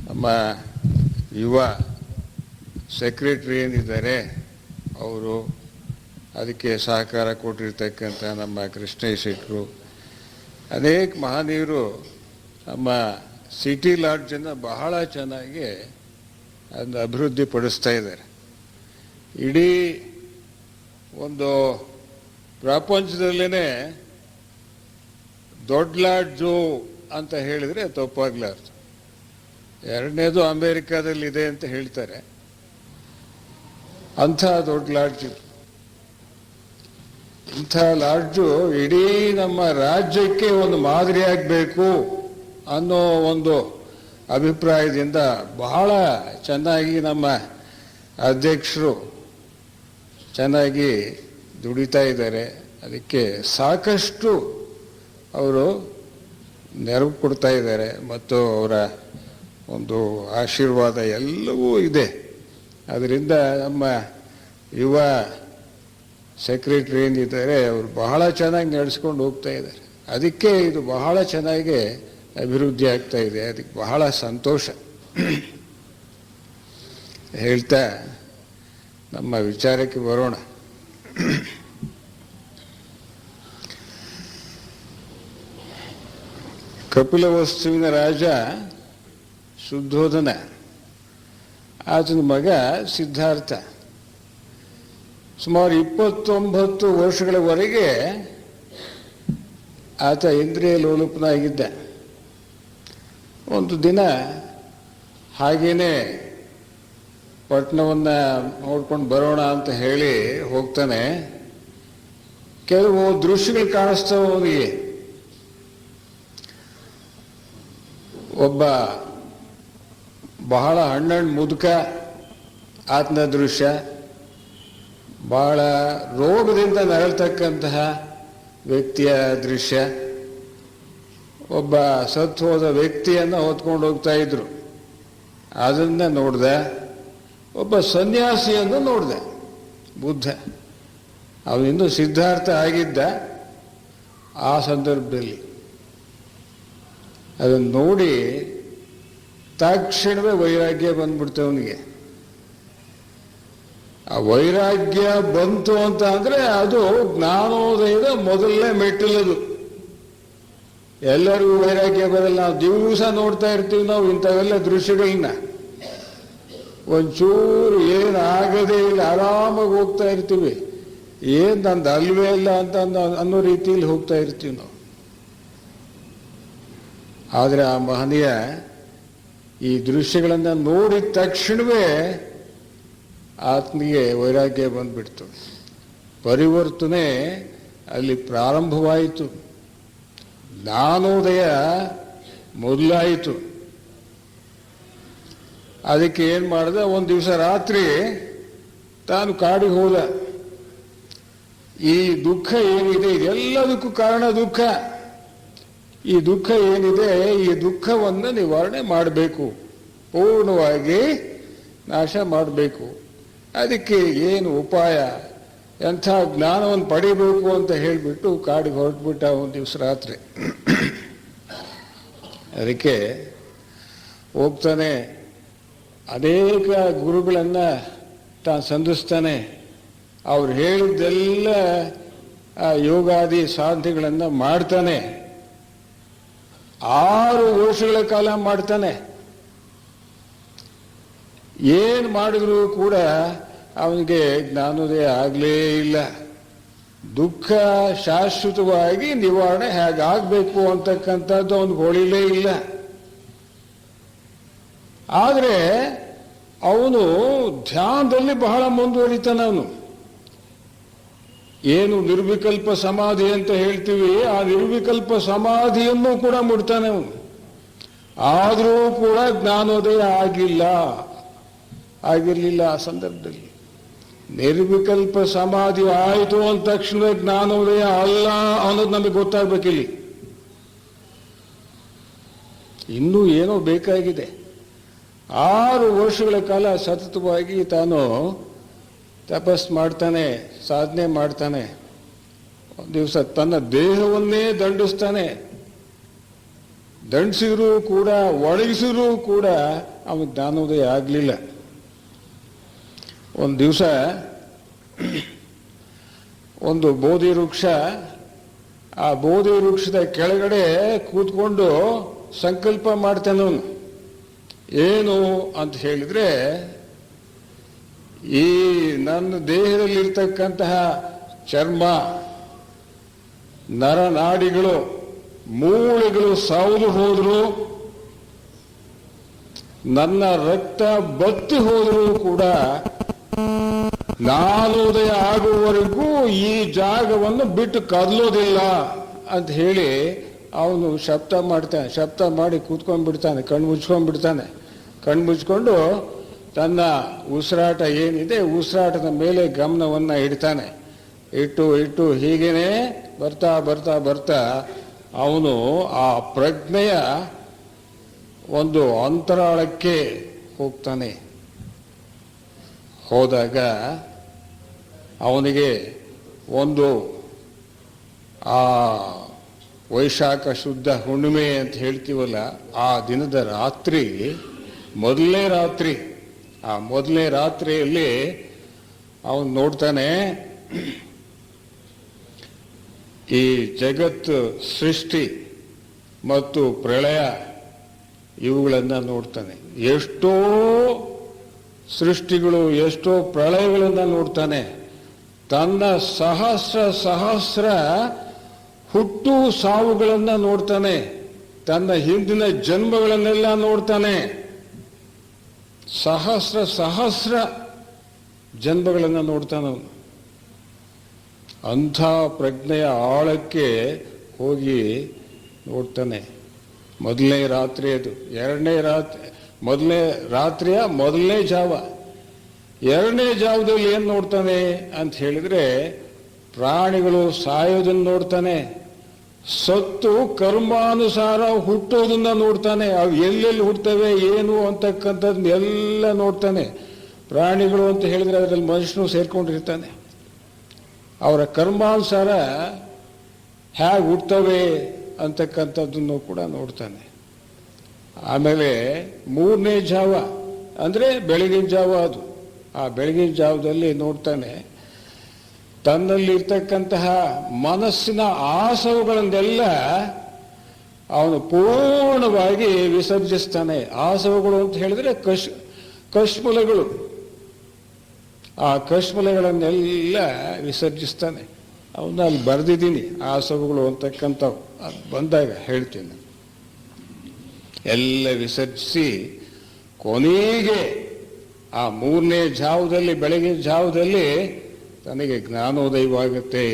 ನಮ್ಮ ಯುವ ಸೆಕ್ರೆಟರಿ ಏನಿದ್ದಾರೆ ಅವರು, ಅದಕ್ಕೆ ಸಹಕಾರ ಕೊಟ್ಟಿರ್ತಕ್ಕಂಥ ನಮ್ಮ ಕೃಷ್ಣೇಶ್ ಶೆಟ್ಟರು, ಅನೇಕ ಮಹನೀಯರು ನಮ್ಮ ಸಿಟಿ ಲಾಡ್ಜನ್ನು ಬಹಳ ಚೆನ್ನಾಗಿ ಅದನ್ನು ಅಭಿವೃದ್ಧಿ ಪಡಿಸ್ತಾ ಇದ್ದಾರೆ. ಇಡೀ ಒಂದು ಪ್ರಪಂಚದಲ್ಲೇ ದೊಡ್ಡ ಲಾಡ್ಜು ಅಂತ ಹೇಳಿದರೆ ತಪ್ಪಾಗಲಾರ್ದು. ಎರಡನೇದು ಅಮೇರಿಕಾದಲ್ಲಿದೆ ಅಂತ ಹೇಳ್ತಾರೆ. ಅಂಥ ದೊಡ್ಡ ಲಾಡ್ಜು, ಇಂಥ ಲಾಡ್ಜು ಇಡೀ ನಮ್ಮ ರಾಜ್ಯಕ್ಕೆ ಒಂದು ಮಾದರಿಯಾಗಬೇಕು ಅನ್ನೋ ಒಂದು ಅಭಿಪ್ರಾಯದಿಂದ ಬಹಳ ಚೆನ್ನಾಗಿ ನಮ್ಮ ಅಧ್ಯಕ್ಷರು ಚೆನ್ನಾಗಿ ದುಡಿತಾ ಇದ್ದಾರೆ. ಅದಕ್ಕೆ ಸಾಕಷ್ಟು ಅವರು ನೆರವು ಕೊಡ್ತಾ ಇದ್ದಾರೆ ಮತ್ತು ಅವರ ಒಂದು ಆಶೀರ್ವಾದ ಎಲ್ಲವೂ ಇದೆ. ಅದರಿಂದ ನಮ್ಮ ಯುವ ಸೆಕ್ರೆಟರಿ ಏನಿದ್ದಾರೆ ಅವರು ಬಹಳ ಚೆನ್ನಾಗಿ ನಡೆಸ್ಕೊಂಡು ಹೋಗ್ತಾ ಇದ್ದಾರೆ. ಅದಕ್ಕೆ ಇದು ಬಹಳ ಚೆನ್ನಾಗಿ ಅಭಿವೃದ್ಧಿ ಆಗ್ತಾ ಇದೆ. ಅದಕ್ಕೆ ಬಹಳ ಸಂತೋಷ ಹೇಳ್ತಾ ನಮ್ಮ ವಿಚಾರಕ್ಕೆ ಬರೋಣ. ಕಪಿಲವಸ್ತುವಿನ ರಾಜ ಶುದ್ಧೋಧನ, ಆತನ ಮಗ ಸಿದ್ಧಾರ್ಥ ಸುಮಾರು 29 ವರ್ಷಗಳವರೆಗೆ ಆತ ಇಂದ್ರಿಯ ಲೋಲುಪನಾಗಿದ್ದ. ಒಂದು ದಿನ ಹಾಗೇನೆ ಪಟ್ಟಣವನ್ನು ನೋಡ್ಕೊಂಡು ಬರೋಣ ಅಂತ ಹೇಳಿ ಹೋಗ್ತಾನೆ. ಕೆಲವು ದೃಶ್ಯಗಳು ಕಾಣಿಸ್ತವೆ ಅವನಿಗೆ. ಒಬ್ಬ ಬಹಳ ಹಣ್ಣಣ್ಣು ಮುದುಕ, ಆತನ ದೃಶ್ಯ. ಬಹಳ ರೋಗದಿಂದ ನರಳ್ತಕ್ಕಂತಹ ವ್ಯಕ್ತಿಯ ದೃಶ್ಯ. ಒಬ್ಬ ಸತ್ತು ಹೋದ ವ್ಯಕ್ತಿಯನ್ನು ಹೊತ್ಕೊಂಡು ಹೋಗ್ತಾ ಇದ್ರು, ಅದನ್ನ ನೋಡ್ದೆ. ಒಬ್ಬ ಸನ್ಯಾಸಿಯನ್ನು ನೋಡಿದೆ, ಬುದ್ಧ. ಅವನಿಂದು ಸಿದ್ಧಾರ್ಥ ಆಗಿದ್ದ ಆ ಸಂದರ್ಭದಲ್ಲಿ. ಅದನ್ನು ನೋಡಿ ತಕ್ಷಣವೇ ವೈರಾಗ್ಯ ಬಂದ್ಬಿಡ್ತು ಅವನಿಗೆ. ಆ ವೈರಾಗ್ಯ ಬಂತು ಅಂತ ಅಂದರೆ ಅದು ಜ್ಞಾನೋದಯದ ಮೊದಲನೇ ಮೆಟ್ಟಿಲದು. ಎಲ್ಲರಿಗೂ ವೈರಾಗ್ಯ ಬರಲ್ಲ. ನಾವು ದಿವಸ ನೋಡ್ತಾ ಇರ್ತೀವಿ ನಾವು ಇಂಥವೆಲ್ಲ ದೃಶ್ಯಗಳನ್ನ. ಒಂಚೂರು ಏನು ಆಗದೇ ಇಲ್ಲ, ಆರಾಮಾಗಿ ಹೋಗ್ತಾ ಇರ್ತೀವಿ. ಏನು ನಂದು ಅಲ್ವೇ ಇಲ್ಲ ಅಂತ ಅನ್ನೋ ರೀತಿಯಲ್ಲಿ ಹೋಗ್ತಾ ಇರ್ತೀವಿ ನಾವು. ಆದರೆ ಆ ಮಹನೀಯ ಈ ದೃಶ್ಯಗಳನ್ನು ನೋಡಿದ ತಕ್ಷಣವೇ ಆತನಿಗೆ ವೈರಾಗ್ಯ ಬಂದ್ಬಿಡ್ತು. ಪರಿವರ್ತನೆ ಅಲ್ಲಿ ಪ್ರಾರಂಭವಾಯಿತು. ಜ್ಞಾನೋದಯ ಮೊದಲಾಯಿತು. ಅದಕ್ಕೆ ಏನು ಮಾಡಿದ, ಒಂದು ದಿವಸ ರಾತ್ರಿ ತಾನು ಕಾಡಿಗೆ ಹೋದ. ಈ ದುಃಖ ಏನಿದೆ ಇದೆಲ್ಲದಕ್ಕೂ ಕಾರಣ ದುಃಖ. ಈ ದುಃಖ ಏನಿದೆ ಈ ದುಃಖವನ್ನು ನಿವಾರಣೆ ಮಾಡಬೇಕು, ಪೂರ್ಣವಾಗಿ ನಾಶ ಮಾಡಬೇಕು. ಅದಕ್ಕೆ ಏನು ಉಪಾಯ, ಎಂಥ ಜ್ಞಾನವನ್ನು ಪಡಿಬೇಕು ಅಂತ ಹೇಳಿಬಿಟ್ಟು ಕಾಡಿಗೆ ಹೊರಟ್ಬಿಟ್ಟ ಒಂದು ದಿವಸ ರಾತ್ರಿ. ಅದಕ್ಕೆ ಹೋಗ್ತಾನೆ, ಅನೇಕ ಗುರುಗಳನ್ನು ತಾನು ಸಂಧಿಸ್ತಾನೆ. ಅವ್ರು ಹೇಳಿದ್ದೆಲ್ಲ ಆ ಯೋಗಾದಿ ಸಾಧನೆಗಳನ್ನು ಮಾಡ್ತಾನೆ. 6 ವರ್ಷಗಳ ಕಾಲ ಮಾಡ್ತಾನೆ. ಏನು ಮಾಡಿದ್ರು ಕೂಡ ಅವನಿಗೆ ಜ್ಞಾನೋದಯ ಆಗಲೇ ಇಲ್ಲ. ದುಃಖ ಶಾಶ್ವತವಾಗಿ ನಿವಾರಣೆ ಹೇಗಾಗಬೇಕು ಅಂತಕ್ಕಂಥದ್ದು ಅವನಿಗೆ ಹೊಳಿಲೇ ಇಲ್ಲ. ಆದರೆ ಅವನು ಧ್ಯಾನದಲ್ಲಿ ಬಹಳ ಮುಂದುವರಿತಾನೆ. ಅವನು ಏನು ನಿರ್ವಿಕಲ್ಪ ಸಮಾಧಿ ಅಂತ ಹೇಳ್ತೀವಿ, ಆ ನಿರ್ವಿಕಲ್ಪ ಸಮಾಧಿಯನ್ನು ಕೂಡ ಮುಟ್ತಾನೆ ಅವನು. ಆದರೂ ಕೂಡ ಜ್ಞಾನೋದಯ ಆಗಿರಲಿಲ್ಲ ಆ ಸಂದರ್ಭದಲ್ಲಿ. ನಿರ್ವಿಕಲ್ಪ ಸಮಾಧಿ ಆಯಿತು ಅಂದ ತಕ್ಷಣ ಜ್ಞಾನೋದಯ ಅಲ್ಲ ಅನ್ನೋದು ನಮಗೆ ಗೊತ್ತಾಗಬೇಕಿಲ್ಲಿ. ಇನ್ನೂ ಏನೋ ಬೇಕಾಗಿದೆ. 6 ವರ್ಷಗಳ ಕಾಲ ಸತತವಾಗಿ ತಾನು ತಪಸ್ ಮಾಡ್ತಾನೆ, ಸಾಧನೆ ಮಾಡ್ತಾನೆ. ಒಂದು ದಿವಸ ತನ್ನ ದೇಹವನ್ನೇ ದಂಡಿಸ್ತಾನೆ. ದಂಡಿಸಿದ್ರು ಕೂಡ, ಒಣಗಿಸಿದ್ರು ಕೂಡ ಅವನು ಜ್ಞಾನೋದಯ ಆಗಲಿಲ್ಲ. ಒಂದು ದಿವಸ ಒಂದು ಬೋಧಿ ವೃಕ್ಷ, ಆ ಬೋಧಿ ವೃಕ್ಷದ ಕೆಳಗಡೆ ಕೂತ್ಕೊಂಡು ಸಂಕಲ್ಪ ಮಾಡ್ತಾನವನು. ಏನು ಅಂತ ಹೇಳಿದ್ರೆ, ಈ ನನ್ನ ದೇಹದಲ್ಲಿರ್ತಕ್ಕಂತಹ ಚರ್ಮ, ನರನಾಡಿಗಳು, ಮೂಳೆಗಳು ಸಾವುದು ಹೋದ್ರು, ನನ್ನ ರಕ್ತ ಬತ್ತಿ ಹೋದರೂ ಕೂಡ ಜ್ಞಾನೋದಯ ಆಗುವವರೆಗೂ ಈ ಜಾಗವನ್ನು ಬಿಟ್ಟು ಕದಲೋದಿಲ್ಲ ಅಂತ ಹೇಳಿ ಅವನು ಶಬ್ದ ಮಾಡಿ ಕೂತ್ಕೊಂಡ್ಬಿಡ್ತಾನೆ, ಕಣ್ಣು ಮುಚ್ಕೊಂಡ್ಬಿಡ್ತಾನೆ. ಕಣ್ಣು ಮುಚ್ಕೊಂಡು ತನ್ನ ಉಸಿರಾಟ ಏನಿದೆ, ಉಸಿರಾಟದ ಮೇಲೆ ಗಮನವನ್ನು ಇಡ್ತಾನೆ. ಇಟ್ಟು ಹೀಗೇನೆ ಬರ್ತಾ ಬರ್ತಾ ಬರ್ತಾ ಅವನು ಆ ಪ್ರಜ್ಞೆಯ ಒಂದು ಅಂತರಾಳಕ್ಕೆ ಹೋಗ್ತಾನೆ. ಹೋದಾಗ ಅವನಿಗೆ ಒಂದು ಆ ವೈಶಾಖ ಶುದ್ಧ ಹುಣ್ಣಿಮೆ ಅಂತ ಹೇಳ್ತೀವಲ್ಲ, ಆ ದಿನದ ರಾತ್ರಿ, ಮೊದಲನೇ ರಾತ್ರಿ, ಆ ಮೊದಲನೇ ರಾತ್ರಿಯಲ್ಲಿ ಅವನು ನೋಡ್ತಾನೆ ಈ ಜಗತ್ತು ಸೃಷ್ಟಿ ಮತ್ತು ಪ್ರಳಯ ಇವುಗಳನ್ನು ನೋಡ್ತಾನೆ. ಎಷ್ಟೋ ಸೃಷ್ಟಿಗಳು, ಎಷ್ಟೋ ಪ್ರಳಯಗಳನ್ನು ನೋಡ್ತಾನೆ. ತನ್ನ ಸಹಸ್ರ ಹುಟ್ಟು ಸಾವುಗಳನ್ನು ನೋಡ್ತಾನೆ. ತನ್ನ ಹಿಂದಿನ ಜನ್ಮಗಳನ್ನೆಲ್ಲ ನೋಡ್ತಾನೆ. ಸಹಸ್ರ ಜನ್ಮಗಳನ್ನು ನೋಡ್ತಾನೆ ಅವನು. ಅಂಥ ಪ್ರಜ್ಞೆಯ ಆಳಕ್ಕೆ ಹೋಗಿ ನೋಡ್ತಾನೆ. ಮೊದಲನೇ ರಾತ್ರಿ ಅದು. ಮೊದಲನೇ ರಾತ್ರಿಯ ಮೊದಲನೇ ಜಾವ. ಎರಡನೇ ಜಾವದಲ್ಲಿ ಏನು ನೋಡ್ತಾನೆ ಅಂತ ಹೇಳಿದ್ರೆ, ಪ್ರಾಣಿಗಳು ಸಾಯೋದನ್ನು ನೋಡ್ತಾನೆ, ಸತ್ತು ಕರ್ಮಾನುಸಾರ ಹುಟ್ಟೋದನ್ನ ನೋಡ್ತಾನೆ. ಅವು ಎಲ್ಲೆಲ್ಲಿ ಹುಟ್ಟುತ್ತವೆ ಏನು ಅಂತಕ್ಕಂಥದ್ದನ್ನ ಎಲ್ಲ ನೋಡ್ತಾನೆ. ಪ್ರಾಣಿಗಳು ಅಂತ ಹೇಳಿದ್ರೆ ಅದರಲ್ಲಿ ಮನುಷ್ಯನು ಸೇರ್ಕೊಂಡಿರ್ತಾನೆ. ಅವರ ಕರ್ಮಾನುಸಾರ ಹೇಗೆ ಹುಟ್ಟುತ್ತವೆ ಅಂತಕ್ಕಂಥದ್ದನ್ನು ಕೂಡ ನೋಡ್ತಾನೆ. ಆಮೇಲೆ ಮೂರನೇ ಜಾವ ಅಂದರೆ ಬೆಳಗಿನ ಜಾವ ಅದು. ಆ ಬೆಳಗಿನ ಜಾವದಲ್ಲಿ ನೋಡ್ತಾನೆ, ತನ್ನಲ್ಲಿರ್ತಕ್ಕಂತಹ ಮನಸ್ಸಿನ ಆಸವುಗಳನ್ನೆಲ್ಲ ಅವನು ಪೂರ್ಣವಾಗಿ ವಿಸರ್ಜಿಸ್ತಾನೆ. ಆಸವುಗಳು ಅಂತ ಹೇಳಿದ್ರೆ ಕಶ್ಮಲಗಳು. ಆ ಕಶ್ಮಲಗಳನ್ನೆಲ್ಲ ವಿಸರ್ಜಿಸ್ತಾನೆ. ಅವನ್ನ ಅಲ್ಲಿ ಬರೆದಿದ್ದೀನಿ, ಆಸವುಗಳು ಅಂತಕ್ಕಂಥವು. ಅದು ಬಂದಾಗ ಹೇಳ್ತೀನಿ. ಎಲ್ಲ ವಿಸರ್ಜಿಸಿ ಕೊನೆಗೆ ಆ ಮೂರನೇ ಜಾವದಲ್ಲಿ, ಬೆಳಗಿನ ಜಾವದಲ್ಲಿ ತನಗೆ ಜ್ಞಾನೋದಯವಾಗುತ್ತೆ.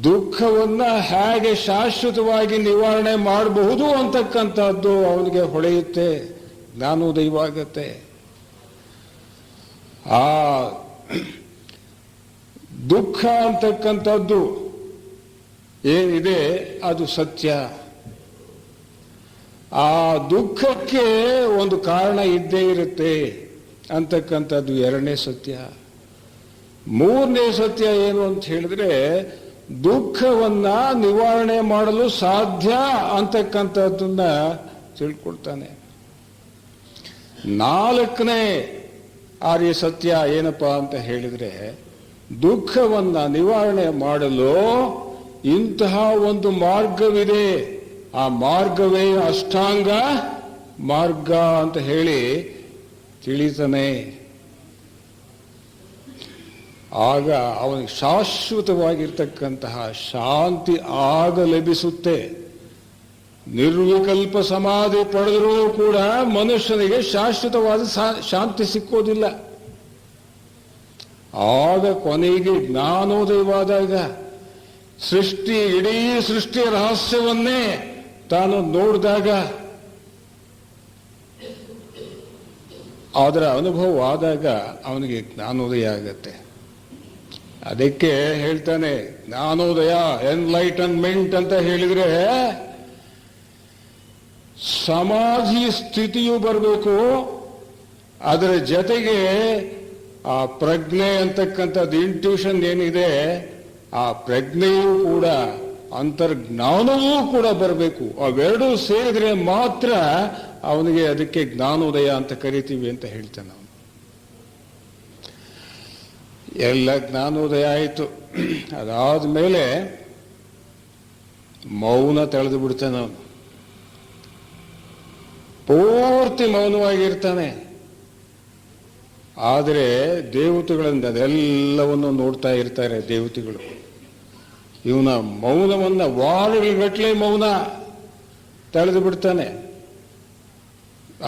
ದುಃಖವನ್ನ ಹೇಗೆ ಶಾಶ್ವತವಾಗಿ ನಿವಾರಣೆ ಮಾಡಬಹುದು ಅಂತಕ್ಕಂಥದ್ದು ಅವನಿಗೆ ಹೊಳೆಯುತ್ತೆ, ಜ್ಞಾನೋದಯವಾಗುತ್ತೆ. ಆ ದುಃಖ ಅಂತಕ್ಕಂಥದ್ದು ಏನಿದೆ ಅದು ಸತ್ಯ. ಆ ದುಃಖಕ್ಕೆ ಒಂದು ಕಾರಣ ಇದ್ದೇ ಇರುತ್ತೆ ಅಂತಕ್ಕಂಥದ್ದು ಎರಡನೇ ಸತ್ಯ. ಮೂರನೇ ಸತ್ಯ ಏನು ಅಂತ ಹೇಳಿದ್ರೆ, ದುಃಖವನ್ನ ನಿವಾರಣೆ ಮಾಡಲು ಸಾಧ್ಯ ಅಂತಕ್ಕಂಥದ್ದನ್ನ ತಿಳ್ಕೊಳ್ತಾನೆ. ನಾಲ್ಕನೇ ಆರ್ಯ ಸತ್ಯ ಏನಪ್ಪಾ ಅಂತ ಹೇಳಿದ್ರೆ, ದುಃಖವನ್ನ ನಿವಾರಣೆ ಮಾಡಲು ಇಂತಹ ಒಂದು ಮಾರ್ಗವಿದೆ. ಆ ಮಾರ್ಗವೇ ಅಷ್ಟಾಂಗ ಮಾರ್ಗ ಅಂತ ಹೇಳಿ ತಿಳಿತಾನೆ. ಆಗ ಅವನಿಗೆ ಶಾಶ್ವತವಾಗಿರ್ತಕ್ಕಂತಹ ಶಾಂತಿ ಆಗ ಲಭಿಸುತ್ತೆ. ನಿರ್ವಿಕಲ್ಪ ಸಮಾಧಿ ಪಡೆದರೂ ಕೂಡ ಮನುಷ್ಯನಿಗೆ ಶಾಶ್ವತವಾದ ಶಾಂತಿ ಸಿಕ್ಕೋದಿಲ್ಲ. ಆಗ ಕೊನೆಗೆ ಜ್ಞಾನೋದಯವಾದಾಗ ಇಡೀ ಸೃಷ್ಟಿಯ ರಹಸ್ಯವನ್ನೇ ತಾನು ನೋಡಿದಾಗ, ಅದರ ಅನುಭವ ಆದಾಗ ಅವನಿಗೆ ಜ್ಞಾನೋದಯ ಆಗತ್ತೆ. ಅದಕ್ಕೆ ಹೇಳ್ತಾನೆ, ಜ್ಞಾನೋದಯ, ಎನ್ಲೈಟನ್ಮೆಂಟ್ ಅಂತ ಹೇಳಿದ್ರೆ ಸಮಾಧಿ ಸ್ಥಿತಿಯು ಬರಬೇಕು. ಅದರ ಜೊತೆಗೆ ಆ ಪ್ರಜ್ಞೆ ಅಂತಕ್ಕಂಥದ್ದು, ಇಂಟ್ಯೂಷನ್ ಏನಿದೆ, ಆ ಪ್ರಜ್ಞೆಯೂ ಕೂಡ ಅಂತರ್ಜ್ಞಾನವೂ ಕೂಡ ಬರಬೇಕು. ಅವೆರಡೂ ಸೇರಿದ್ರೆ ಮಾತ್ರ ಅವನಿಗೆ ಅದಕ್ಕೆ ಜ್ಞಾನೋದಯ ಅಂತ ಕರಿತೀವಿ ಅಂತ ಹೇಳ್ತಾನೆ ಅವನು. ಎಲ್ಲ ಜ್ಞಾನೋದಯ ಆಯಿತು. ಅದಾದ ಮೇಲೆ ಮೌನ ತಳೆದು ಬಿಡ್ತಾನೆ ಅವನು. ಪೂರ್ತಿ ಮೌನವಾಗಿರ್ತಾನೆ. ಆದರೆ ದೇವತೆಗಳಿಂದ ಅದೆಲ್ಲವನ್ನು ನೋಡ್ತಾ ಇರ್ತಾರೆ ದೇವತೆಗಳು. ಇವನ ಮೌನವನ್ನ ವಾರಗಟ್ಟಲೆ ಮೌನ ತಳೆದು ಬಿಡ್ತಾನೆ.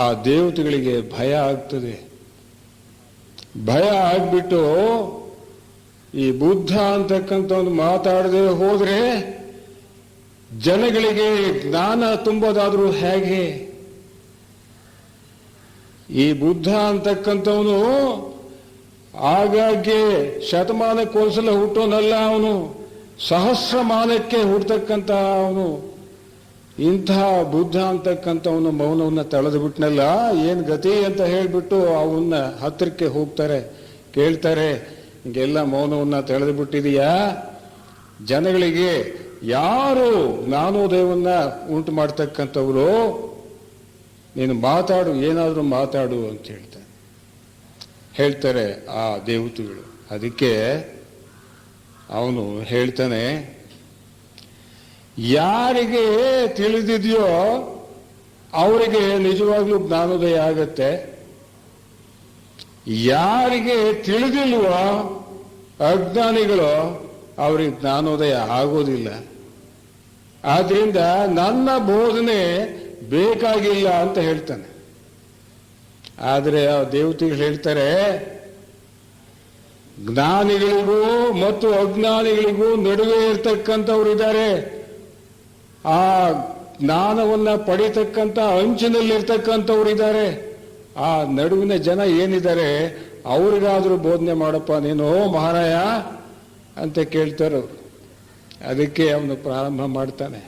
ಆ ದೇವತೆಗಳಿಗೆ ಭಯ ಆಗ್ತದೆ. ಭಯ ಆಗ್ಬಿಟ್ಟು ಈ ಬುದ್ಧ ಅಂತಕ್ಕಂಥವ್ನು ಮಾತಾಡದೆ ಹೋದ್ರೆ ಜನಗಳಿಗೆ ಜ್ಞಾನ ತುಂಬೋದಾದ್ರೂ ಹೇಗೆ? ಈ ಬುದ್ಧ ಅಂತಕ್ಕಂಥವನು ಆಗಾಗ್ಗೆ ಶತಮಾನಕ್ಕೊಂದ್ಸಲ ಹುಟ್ಟೋನಲ್ಲ, ಅವನು ಸಹಸ್ರಮಾನಕ್ಕೆ ಹುಟ್ಟತಕ್ಕಂಥ ಅವನು. ಇಂಥ ಬುದ್ಧ ಅಂತಕ್ಕಂಥವನು ಮೌನವನ್ನು ತಳೆದು ಬಿಟ್ನಲ್ಲ, ಏನು ಗತಿ ಅಂತ ಹೇಳಿಬಿಟ್ಟು ಅವನ್ನ ಹತ್ತಿರಕ್ಕೆ ಹೋಗ್ತಾರೆ, ಕೇಳ್ತಾರೆ, ಹಿಂಗೆಲ್ಲ ಮೌನವನ್ನು ತಳೆದು ಬಿಟ್ಟಿದೀಯಾ? ಜನಗಳಿಗೆ ಯಾರು ಜ್ಞಾನೋದಯವನ್ನ ಉಂಟು ಮಾಡ್ತಕ್ಕಂಥವ್ರು, ನೀನು ಮಾತಾಡು, ಏನಾದರೂ ಮಾತಾಡು ಅಂತ ಹೇಳ್ತಾರೆ ಆ ದೇವತೆಗಳು. ಅದಕ್ಕೆ ಅವನು ಹೇಳ್ತಾನೆ, ಯಾರಿಗೆ ತಿಳಿದಿದೆಯೋ ಅವರಿಗೆ ನಿಜವಾಗ್ಲೂ ಜ್ಞಾನೋದಯ ಆಗತ್ತೆ, ಯಾರಿಗೆ ತಿಳಿದಿಲ್ವೋ ಅಜ್ಞಾನಿಗಳು ಅವರಿಗೆ ಜ್ಞಾನೋದಯ ಆಗೋದಿಲ್ಲ. ಆದ್ರಿಂದ ನನ್ನ ಬೋಧನೆ ಬೇಕಾಗಿಲ್ಲ ಅಂತ ಹೇಳ್ತಾನೆ. ಆದರೆ ಆ ದೇವತೆಗಳು ಹೇಳ್ತಾರೆ, ಜ್ಞಾನಿಗಳಿಗೂ ಮತ್ತು ಅಜ್ಞಾನಿಗಳಿಗೂ ನಡುವೆ ಇರ್ತಕ್ಕಂಥವ್ರಿದ್ದಾರೆ. ಆ ಜ್ಞಾನವನ್ನ ಪಡಿತಕ್ಕಂಥ ಅಂಚಿನಲ್ಲಿರ್ತಕ್ಕಂಥವ್ರಿದ್ದಾರೆ. ಆ ನಡುವಿನ ಜನ ಏನಿದ್ದಾರೆ ಅವ್ರಿಗಾದ್ರೂ ಬೋಧನೆ ಮಾಡಪ್ಪ ನೀನು ಮಹಾರಾಯ ಅಂತ ಕೇಳ್ತಾರೆ. ಅದಕ್ಕೆ ಅವನು ಪ್ರಾರಂಭ ಮಾಡ್ತಾನೆ,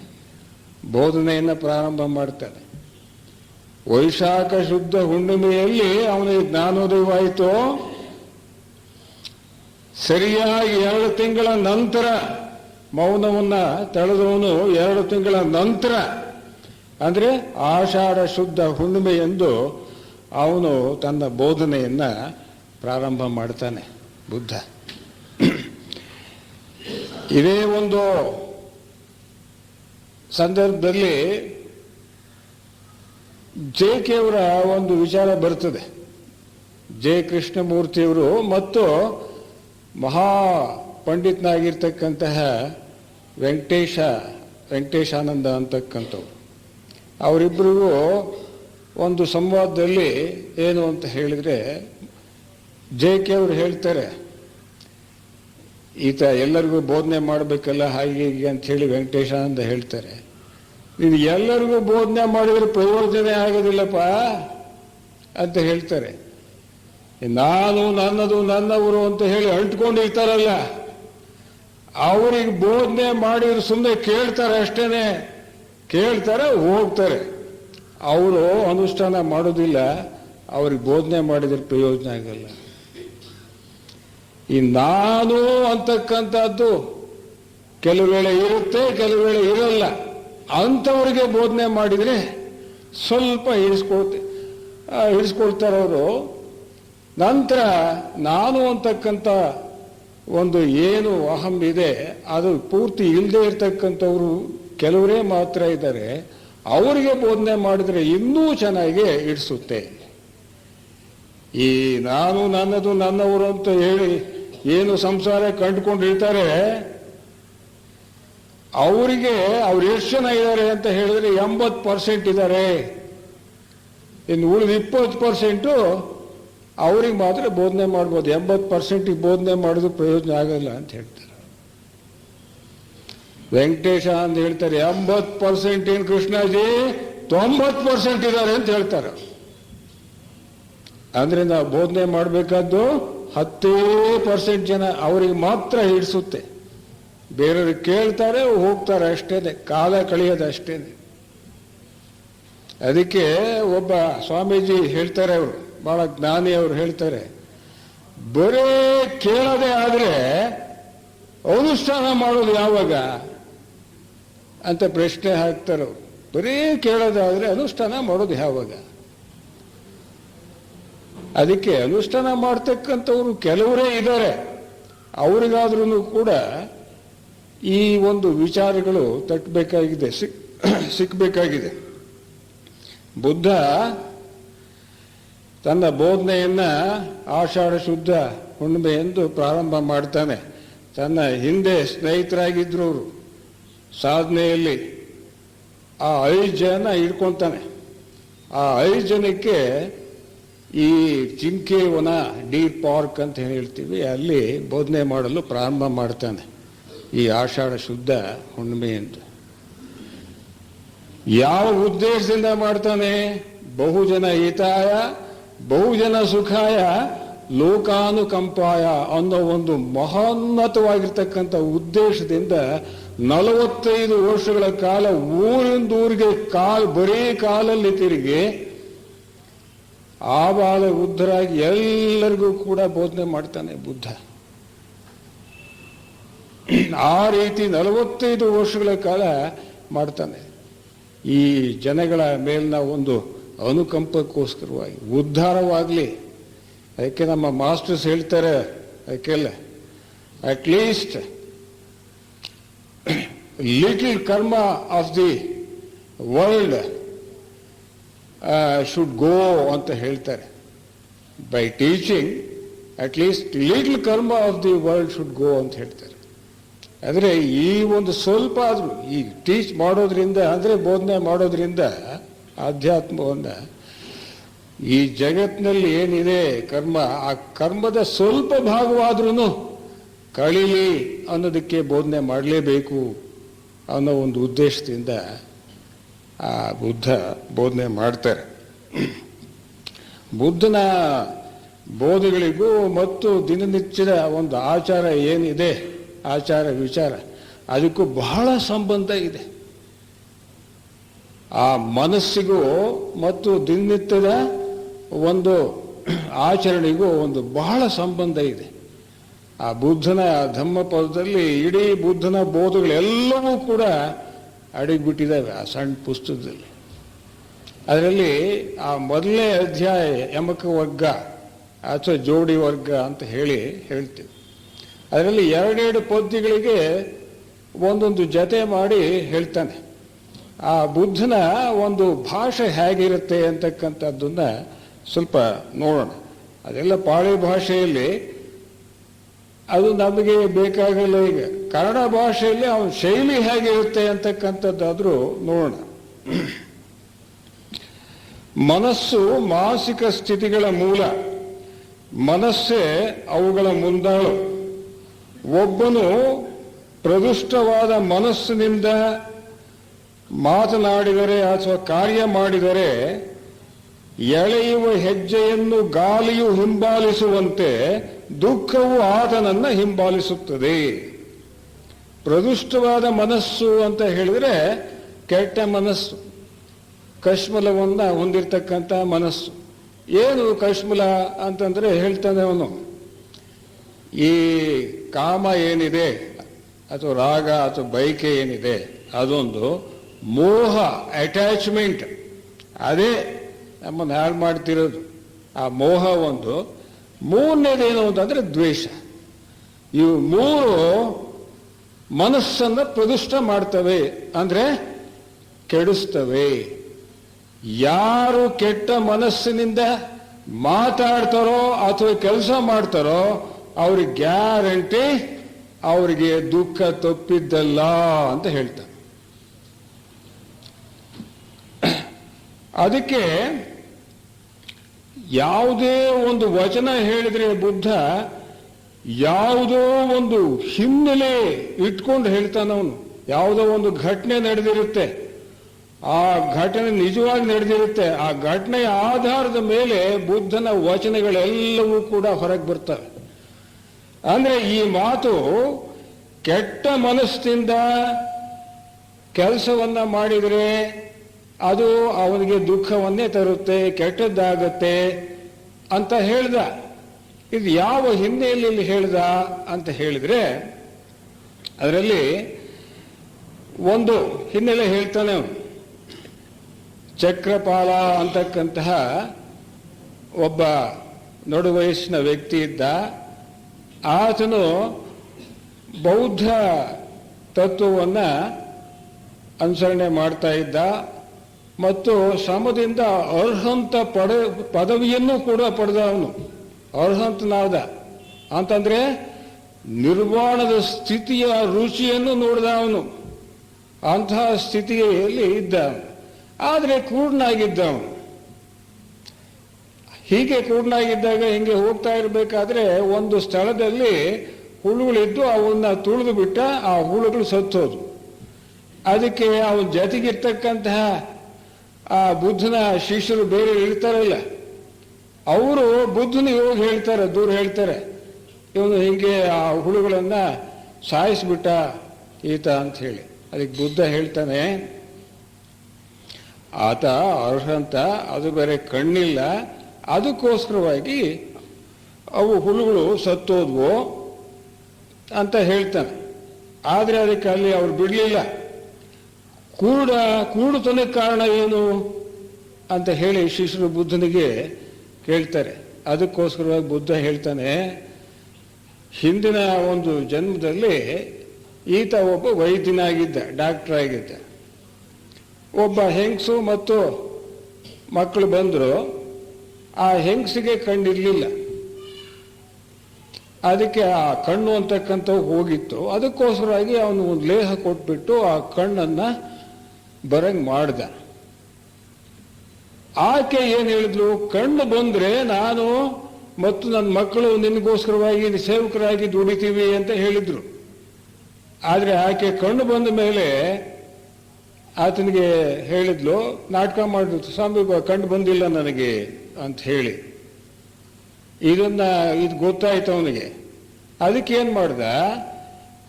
ಬೋಧನೆಯನ್ನು ಪ್ರಾರಂಭ ಮಾಡ್ತಾನೆ. ವೈಶಾಖ ಶುದ್ಧ ಹುಣ್ಣಿಮೆಯಲ್ಲಿ ಅವನಿಗೆ ಜ್ಞಾನೋದಯವಾಯಿತು. ಸರಿಯಾಗಿ 2 ತಿಂಗಳ ನಂತರ ಮೌನವನ್ನ ತಳೆದವನು 2 ತಿಂಗಳ ನಂತರ ಅಂದ್ರೆ ಆಷಾಢ ಶುದ್ಧ ಹುಣ್ಣಿಮೆ ಎಂದು ಅವನು ತನ್ನ ಬೋಧನೆಯನ್ನ ಪ್ರಾರಂಭ ಮಾಡ್ತಾನೆ ಬುದ್ಧ. ಇದೇ ಒಂದು ಸಂದರ್ಭದಲ್ಲಿ ಜೆ.ಕೆ. ಅವರ ಒಂದು ವಿಚಾರ ಬರ್ತದೆ. ಜೆ. ಕೃಷ್ಣಮೂರ್ತಿಯವರು ಮತ್ತು ಮಹಾ ಪಂಡಿತನಾಗಿರ್ತಕ್ಕಂತಹ ವೆಂಕಟೇಶಾನಂದ ಅಂತಕ್ಕಂಥವ್ರು, ಅವರಿಬ್ಬರಿಗೂ ಒಂದು ಸಂವಾದದಲ್ಲಿ ಏನು ಅಂತ ಹೇಳಿದ್ರೆ, ಜೆ.ಕೆ. ಅವರು ಹೇಳ್ತಾರೆ, ಈತ ಎಲ್ಲರಿಗೂ ಬೋಧನೆ ಮಾಡಬೇಕಲ್ಲ ಹಾಗೆ ಹೀಗೆ ಅಂತ ಹೇಳಿ ವೆಂಕಟೇಶಾನಂದ ಹೇಳ್ತಾರೆ, ನೀನು ಎಲ್ಲರಿಗೂ ಬೋಧನೆ ಮಾಡಿದ್ರೆ ಪ್ರಯೋಜನ ಆಗೋದಿಲ್ಲಪ್ಪ ಅಂತ ಹೇಳ್ತಾರೆ. ನಾನು ನನ್ನದು ನನ್ನವರು ಅಂತ ಹೇಳಿ ಅಂಟ್ಕೊಂಡಿರ್ತಾರಲ್ಲ, ಅವ್ರಿಗೆ ಬೋಧನೆ ಮಾಡಿದ್ರೆ ಸುಮ್ಮನೆ ಕೇಳ್ತಾರೆ ಅಷ್ಟೇನೆ, ಕೇಳ್ತಾರೆ ಹೋಗ್ತಾರೆ, ಅವರು ಅನುಷ್ಠಾನ ಮಾಡೋದಿಲ್ಲ. ಅವ್ರಿಗೆ ಬೋಧನೆ ಮಾಡಿದ್ರೆ ಪ್ರಯೋಜನ ಆಗಲ್ಲ. ಈ ನಾನು ಅಂತಕ್ಕಂಥದ್ದು ಕೆಲವು ವೇಳೆ ಇರುತ್ತೆ, ಕೆಲವು ವೇಳೆ ಇರಲ್ಲ. ಅಂಥವ್ರಿಗೆ ಬೋಧನೆ ಮಾಡಿದರೆ ಸ್ವಲ್ಪ ಹಿಡಿಸ್ಕೊಳ್ತಾರೆ ಅವರು. ನಂತರ ನಾನು ಅಂತಕ್ಕಂಥ ಒಂದು ಏನು ಅಹಂ ಇದೆ ಅದು ಪೂರ್ತಿ ಇಲ್ಲದೆ ಇರ್ತಕ್ಕಂಥವ್ರು ಕೆಲವರೇ ಮಾತ್ರ ಇದ್ದಾರೆ. ಅವರಿಗೆ ಬೋಧನೆ ಮಾಡಿದರೆ ಇನ್ನೂ ಚೆನ್ನಾಗಿ ಇಡಿಸುತ್ತೆ. ಈ ನಾನು ನನ್ನದು ನನ್ನವರು ಅಂತ ಹೇಳಿ ಏನು ಸಂಸಾರ ಕಂಡುಕೊಂಡಿರ್ತಾರೆ, ಅವರಿಗೆ ಅವ್ರು ಎಷ್ಟು ಜನ ಇದ್ದಾರೆ ಅಂತ ಹೇಳಿದ್ರೆ 80% ಇದ್ದಾರೆ. ಇನ್ನು ಉಳಿದ 20% ಅವ್ರಿಗೆ ಮಾತ್ರ ಬೋಧನೆ ಮಾಡ್ಬೋದು. 80% ಬೋಧನೆ ಮಾಡಿದ್ರು ಪ್ರಯೋಜನ ಆಗಲ್ಲ ಅಂತ ಹೇಳ್ತಾರೆ. ವೆಂಕಟೇಶ ಅಂತ ಹೇಳ್ತಾರೆ 80% ಏನು ಕೃಷ್ಣಾಜಿ 90% ಇದ್ದಾರೆ ಅಂತ ಹೇಳ್ತಾರೆ. ಅಂದ್ರೆ ನಾವು ಬೋಧನೆ ಮಾಡಬೇಕಾದ್ದು 10% ಜನ, ಅವರಿಗೆ ಮಾತ್ರ ಹಿಡಿಸುತ್ತೆ. ಬೇರೆಯವ್ರಿಗೆ ಕೇಳ್ತಾರೆ ಹೋಗ್ತಾರೆ ಅಷ್ಟೇನೆ, ಕಾಲ ಕಳೆಯೋದು ಅಷ್ಟೇನೆ. ಅದಕ್ಕೆ ಒಬ್ಬ ಸ್ವಾಮೀಜಿ ಹೇಳ್ತಾರೆ, ಅವರು ಬಹಳ ಜ್ಞಾನಿ, ಅವರು ಹೇಳ್ತಾರೆ, ಬರೇ ಕೇಳದೆ ಆದ್ರೆ ಅನುಷ್ಠಾನ ಮಾಡೋದು ಯಾವಾಗ? ಅಂತ ಪ್ರಶ್ನೆ ಹಾಕ್ತಾರೆ. ಬರೀ ಕೇಳೋದಾದ್ರೆ ಅನುಷ್ಠಾನ ಮಾಡೋದು ಯಾವಾಗ? ಅದಕ್ಕೆ ಅನುಷ್ಠಾನ ಮಾಡ್ತಕ್ಕಂಥವ್ರು ಕೆಲವರೇ ಇದ್ದಾರೆ. ಅವರಿಗಾದ್ರೂ ಕೂಡ ಈ ಒಂದು ವಿಚಾರಗಳು ತಟ್ಟಬೇಕಾಗಿದೆ, ಸಿಕ್ಕಬೇಕಾಗಿದೆ. ಬುದ್ಧ ತನ್ನ ಬೋಧನೆಯನ್ನ ಆಷಾಢ ಶುದ್ಧ ಹುಣ್ಣಿಮೆ ಎಂದು ಪ್ರಾರಂಭ ಮಾಡ್ತಾನೆ. ತನ್ನ ಹಿಂದೆ ಸ್ನೇಹಿತರಾಗಿದ್ರು ಅವರು ಸಾಧನೆಯಲ್ಲಿ ಆ 5 ಜನ ಇಟ್ಕೊತಾನೆ. ಆ 5 ಜನಕ್ಕೆ ಈ ಜಿಂಕೆ ವನ, ಡೀರ್ ಪಾರ್ಕ್ ಅಂತ ಹೇಳ್ತೀವಿ, ಅಲ್ಲಿ ಬೋಧನೆ ಮಾಡಲು ಪ್ರಾರಂಭ ಮಾಡ್ತಾನೆ ಈ ಆಷಾಢ ಶುದ್ಧ ಹುಣ್ಣಿಮೆ ಅಂತ. ಯಾವ ಉದ್ದೇಶದಿಂದ ಮಾಡ್ತಾನೆ? ಬಹುಜನ ಹಿತಾಯ ಬಹುಜನ ಸುಖಾಯ ಲೋಕಾನುಕಂಪಾಯ ಅನ್ನೋ ಒಂದು ಮಹೋನ್ನತವಾಗಿರ್ತಕ್ಕಂಥ ಉದ್ದೇಶದಿಂದ 45 ವರ್ಷಗಳ ಕಾಲ ಊರಿಂದ ಊರಿಗೆ ಬರೀ ಕಾಲಲ್ಲಿ ತಿರುಗಿ ಆಬಾಲ ವೃದ್ಧರಾಗಿ ಎಲ್ಲರಿಗೂ ಕೂಡ ಬೋಧನೆ ಮಾಡ್ತಾನೆ ಬುದ್ಧ. ಆ ರೀತಿ 45 ವರ್ಷಗಳ ಕಾಲ ಮಾಡ್ತಾನೆ. ಈ ಜನಗಳ ಮೇಲಿನ ಒಂದು ಅನುಕಂಪಕ್ಕೋಸ್ಕರವಾಗಿ, ಉದ್ಧಾರವಾಗಲಿ. ಅದಕ್ಕೆ ನಮ್ಮ ಮಾಸ್ಟರ್ಸ್ ಹೇಳ್ತಾರೆ, ಅದಕ್ಕೆಲ್ಲ ಅಟ್ಲೀಸ್ಟ್ ಲಿಟಲ್ ಕರ್ಮ of the world should go ಅಂತ ಹೇಳ್ತಾರೆ. ಬೈ ಟೀಚಿಂಗ್ ಅಟ್ಲೀಸ್ಟ್ ಲಿಟಲ್ ಕರ್ಮ of the world should go ಅಂತ ಹೇಳ್ತಾರೆ. ಅಂದರೆ ಈ ಒಂದು ಸ್ವಲ್ಪ ಆದರೂ ಈ ಟೀಚ್ ಮಾಡೋದ್ರಿಂದ, ಅಂದರೆ ಬೋಧನೆ ಮಾಡೋದ್ರಿಂದ ಆಧ್ಯಾತ್ಮವನ್ನು, ಈ ಜಗತ್ತಿನಲ್ಲಿ ಏನಿದೆ ಕರ್ಮ, ಆ ಕರ್ಮದ ಸ್ವಲ್ಪ ಭಾಗವಾದ್ರೂ ಕಳೀಲಿ ಅನ್ನೋದಕ್ಕೆ ಬೋಧನೆ ಮಾಡಲೇಬೇಕು ಅನ್ನೋ ಒಂದು ಉದ್ದೇಶದಿಂದ ಆ ಬುದ್ಧ ಬೋಧನೆ ಮಾಡ್ತಾರೆ. ಬುದ್ಧನ ಬೋಧೆಗಳಿಗೂ ಮತ್ತು ದಿನನಿತ್ಯದ ಒಂದು ಆಚಾರ ಏನಿದೆ, ಆಚಾರ ವಿಚಾರ, ಅದಕ್ಕೂ ಬಹಳ ಸಂಬಂಧ ಇದೆ. ಆ ಮನಸ್ಸಿಗೂ ಮತ್ತು ದಿನನಿತ್ಯದ ಒಂದು ಆಚರಣೆಗೂ ಒಂದು ಬಹಳ ಸಂಬಂಧ ಇದೆ. ಆ ಬುದ್ಧನ ಧಮ್ಮಪದದಲ್ಲಿ ಇಡೀ ಬುದ್ಧನ ಬೋಧಗಳೆಲ್ಲವೂ ಕೂಡ ಅಡಗಿಬಿಟ್ಟಿದ್ದಾವೆ ಆ ಸಣ್ಣ ಪುಸ್ತಕದಲ್ಲಿ. ಅದರಲ್ಲಿ ಆ ಮೊದಲನೇ ಅಧ್ಯಾಯ ಯಮಕ ವರ್ಗ ಅಥವಾ ಜೋಡಿ ವರ್ಗ ಅಂತ ಹೇಳ್ತೀವಿ. ಅದರಲ್ಲಿ 2 ಪದ್ಯಗಳಿಗೆ ಒಂದೊಂದು ಜತೆ ಮಾಡಿ ಹೇಳ್ತಾನೆ. ಆ ಬುದ್ಧನ ಒಂದು ಭಾಷೆ ಹೇಗಿರುತ್ತೆ ಅಂತಕ್ಕಂಥದ್ದನ್ನ ಸ್ವಲ್ಪ ನೋಡೋಣ. ಅದೆಲ್ಲ ಪಾಳಿ ಭಾಷೆಯಲ್ಲಿ, ಅದು ನಮಗೆ ಬೇಕಾಗಲ್ಲ. ಈಗ ಕನ್ನಡ ಭಾಷೆಯಲ್ಲಿ ಅವನ ಶೈಲಿ ಹೇಗಿರುತ್ತೆ ಅಂತಕ್ಕಂಥದ್ದಾದ್ರೂ ನೋಡೋಣ. ಮನಸ್ಸು ಮಾನಸಿಕ ಸ್ಥಿತಿಗಳ ಮೂಲ, ಮನಸ್ಸೇ ಅವುಗಳ ಮುಂದಾಳು. ಒಬ್ಬನು ಪ್ರದುಷ್ಟವಾದ ಮನಸ್ಸಿನಿಂದ ಮಾತನಾಡಿದರೆ ಅಥವಾ ಕಾರ್ಯ ಮಾಡಿದರೆ ಎಳೆಯುವ ಹೆಜ್ಜೆಯನ್ನು ಗಾಳಿಯು ಹಿಂಬಾಲಿಸುವಂತೆ ದುಃಖವು ಆತನನ್ನು ಹಿಂಬಾಲಿಸುತ್ತದೆ. ಪ್ರದುಷ್ಟವಾದ ಮನಸ್ಸು ಅಂತ ಹೇಳಿದ್ರೆ ಕೆಟ್ಟ ಮನಸ್ಸು, ಕಶ್ಮಲವನ್ನ ಹೊಂದಿರತಕ್ಕಂಥ ಮನಸ್ಸು. ಏನು ಕಶ್ಮಲ ಅಂತಂದ್ರೆ ಹೇಳ್ತಾನೆ ಅವನು, ಈ ಕಾಮ ಏನಿದೆ ಅಥವಾ ರಾಗ ಅಥವಾ ಬಯಕೆ ಏನಿದೆ, ಅದೊಂದು ಮೋಹ, ಅಟ್ಯಾಚ್ಮೆಂಟ್, ಅದೇ ನಮ್ಮನ್ನು ಹಾಳು ಮಾಡ್ತಿರೋದು. ಆ ಮೋಹ ಒಂದು. ಮೂರನೇದೇನು ಅಂತಂದ್ರೆ ದ್ವೇಷ. ಇವು 3 ಮನಸ್ಸನ್ನು ಪ್ರದುಷ್ಟ ಮಾಡ್ತವೆ, ಅಂದ್ರೆ ಕೆಡಿಸ್ತವೆ. ಯಾರು ಕೆಟ್ಟ ಮನಸ್ಸಿನಿಂದ ಮಾತಾಡ್ತಾರೋ ಅಥವಾ ಕೆಲಸ ಮಾಡ್ತಾರೋ ಅವ್ರಿಗೆ ಗ್ಯಾರಂಟಿ ಅವರಿಗೆ ದುಃಖ ತಪ್ಪಿದ್ದಲ್ಲ ಅಂತ ಹೇಳ್ತಾರೆ. ಅದಕ್ಕೆ ಯಾವುದೇ ಒಂದು ವಚನ ಹೇಳಿದ್ರೆ ಬುದ್ಧ ಯಾವುದೋ ಒಂದು ಹಿನ್ನೆಲೆ ಇಟ್ಕೊಂಡು ಹೇಳ್ತಾನವನು. ಯಾವುದೋ ಒಂದು ಘಟನೆ ನಡೆದಿರುತ್ತೆ, ಆ ಘಟನೆ ನಿಜವಾಗಿ ನಡೆದಿರುತ್ತೆ, ಆ ಘಟನೆಯ ಆಧಾರದ ಮೇಲೆ ಬುದ್ಧನ ವಚನಗಳೆಲ್ಲವೂ ಕೂಡ ಹೊರಗೆ ಬರ್ತವೆ. ಅಂದ್ರೆ ಈ ಮಾತು ಕೆಟ್ಟ ಮನಸ್ಸಿನಿಂದ ಕೆಲಸವನ್ನ ಮಾಡಿದರೆ ಅದು ಅವನಿಗೆ ದುಃಖವನ್ನೇ ತರುತ್ತೆ, ಕೆಟ್ಟದ್ದಾಗತ್ತೆ ಅಂತ ಹೇಳ್ದ. ಇದು ಯಾವ ಹಿನ್ನೆಲೆಯಲ್ಲಿ ಹೇಳ್ದ ಅಂತ ಹೇಳಿದ್ರೆ, ಅದರಲ್ಲಿ ಒಂದು ಹಿನ್ನೆಲೆ ಹೇಳ್ತಾನೆ ಅವನು. ಚಕ್ರಪಾಲ ಅಂತಕ್ಕಂತಹ ಒಬ್ಬ ನಡು ವಯಸ್ಸಿನ ವ್ಯಕ್ತಿ ಇದ್ದ. ಆತನು ಬೌದ್ಧ ತತ್ವವನ್ನು ಅನುಸರಣೆ ಮಾಡ್ತಾ ಇದ್ದ ಮತ್ತು ಶ್ರಮದಿಂದ ಅರ್ಹಂತ ಪದವಿಯನ್ನು ಕೂಡ ಪಡೆದ. ಅವನು ಅರ್ಹಂತನಾದ ಅಂತಂದ್ರೆ ನಿರ್ವಾಣದ ಸ್ಥಿತಿಯ ರುಚಿಯನ್ನು ನೋಡಿದ ಅವನು. ಅಂತಹ ಸ್ಥಿತಿಯಲ್ಲಿ ಇದ್ದ, ಆದರೆ ಕೂರ್ಣಾಗಿದ್ದ ಅವನು. ಹೀಗೆ ಕೂರ್ಣಾಗಿದ್ದಾಗ ಹಿಂಗೆ ಹೋಗ್ತಾ ಇರಬೇಕಾದ್ರೆ ಒಂದು ಸ್ಥಳದಲ್ಲಿ ಹುಳುಗಳಿದ್ದು ಅವನ್ನ ತುಳಿದು ಬಿಟ್ಟ. ಆ ಹುಳುಗಳು ಸತ್ತೋದು. ಅದಕ್ಕೆ ಅವನ ಜೊತೆಗಿರ್ತಕ್ಕಂತಹ ಆ ಬುದ್ಧನ ಶಿಷ್ಯರು ಬೇರೆ ಇರ್ತಾರಲ್ಲ, ಅವರು ಬುದ್ಧನಿಗೆ ಹೋಗಿ ಹೇಳ್ತಾರೆ, ದೂರ ಹೇಳ್ತಾರೆ, ಇವನು ಹಿಂಗೆ ಆ ಹುಳುಗಳನ್ನ ಸಾಯಿಸ್ಬಿಟ್ಟ ಈತ ಅಂತ ಹೇಳಿ. ಅದಕ್ಕೆ ಬುದ್ಧ ಹೇಳ್ತಾನೆ, ಆತ ಅರ್ಹಂತ, ಅದು ಬೇರೆ ಕಣ್ಣಿಲ್ಲ, ಅದಕ್ಕೋಸ್ಕರವಾಗಿ ಅವು ಹುಳುಗಳು ಸತ್ತೋದ್ವು ಅಂತ ಹೇಳ್ತಾನೆ. ಆದರೆ ಅದಕ್ಕೆ ಅಲ್ಲಿ ಅವ್ರು ಬಿಡಲಿಲ್ಲ. ಕೂಡುತನಕ್ಕೆ ಕಾರಣ ಏನು ಅಂತ ಹೇಳಿ ಶಿಷ್ಯರು ಬುದ್ಧನಿಗೆ ಕೇಳ್ತಾರೆ. ಅದಕ್ಕೋಸ್ಕರವಾಗಿ ಬುದ್ಧ ಹೇಳ್ತಾನೆ, ಹಿಂದಿನ ಒಂದು ಜನ್ಮದಲ್ಲಿ ಈತ ಒಬ್ಬ ವೈದ್ಯನಾಗಿದ್ದ, ಡಾಕ್ಟರ್ ಆಗಿದ್ದ. ಒಬ್ಬ ಹೆಂಗಸು ಮತ್ತು ಮಕ್ಕಳು ಬಂದರು. ಆ ಹೆಂಗಸಿಗೆ ಕಣ್ಣಿರಲಿಲ್ಲ. ಅದಕ್ಕೆ ಆ ಕಣ್ಣು ಅಂತಕ್ಕಂಥ ಹೋಗಿತ್ತು. ಅದಕ್ಕೋಸ್ಕರವಾಗಿ ಅವನು ಒಂದು ಲೇಹ ಕೊಟ್ಬಿಟ್ಟು ಆ ಕಣ್ಣನ್ನು ಬರಂಗ್ ಮಾಡ್ದ. ಆಕೆ ಏನು ಹೇಳಿದ್ಲು, ಕಣ್ಣು ಬಂದ್ರೆ ನಾನು ಮತ್ತು ನನ್ನ ಮಕ್ಕಳು ನಿನಗೋಸ್ಕರವಾಗಿ ಸೇವಕರಾಗಿ ದುಡಿತೀವಿ ಅಂತ ಹೇಳಿದ್ರು. ಆದರೆ ಆಕೆ ಕಣ್ಣು ಬಂದ ಮೇಲೆ ಆತನಿಗೆ ಹೇಳಿದ್ಲು, ನಾಟಕ ಮಾಡಿದ್ರು, ಸ್ವಾಮಿ ಕಣ್ಣು ಬಂದಿಲ್ಲ ನನಗೆ ಅಂತ ಹೇಳಿ. ಇದು ಗೊತ್ತಾಯ್ತು ಅವನಿಗೆ. ಅದಕ್ಕೆ ಏನು ಮಾಡ್ದ,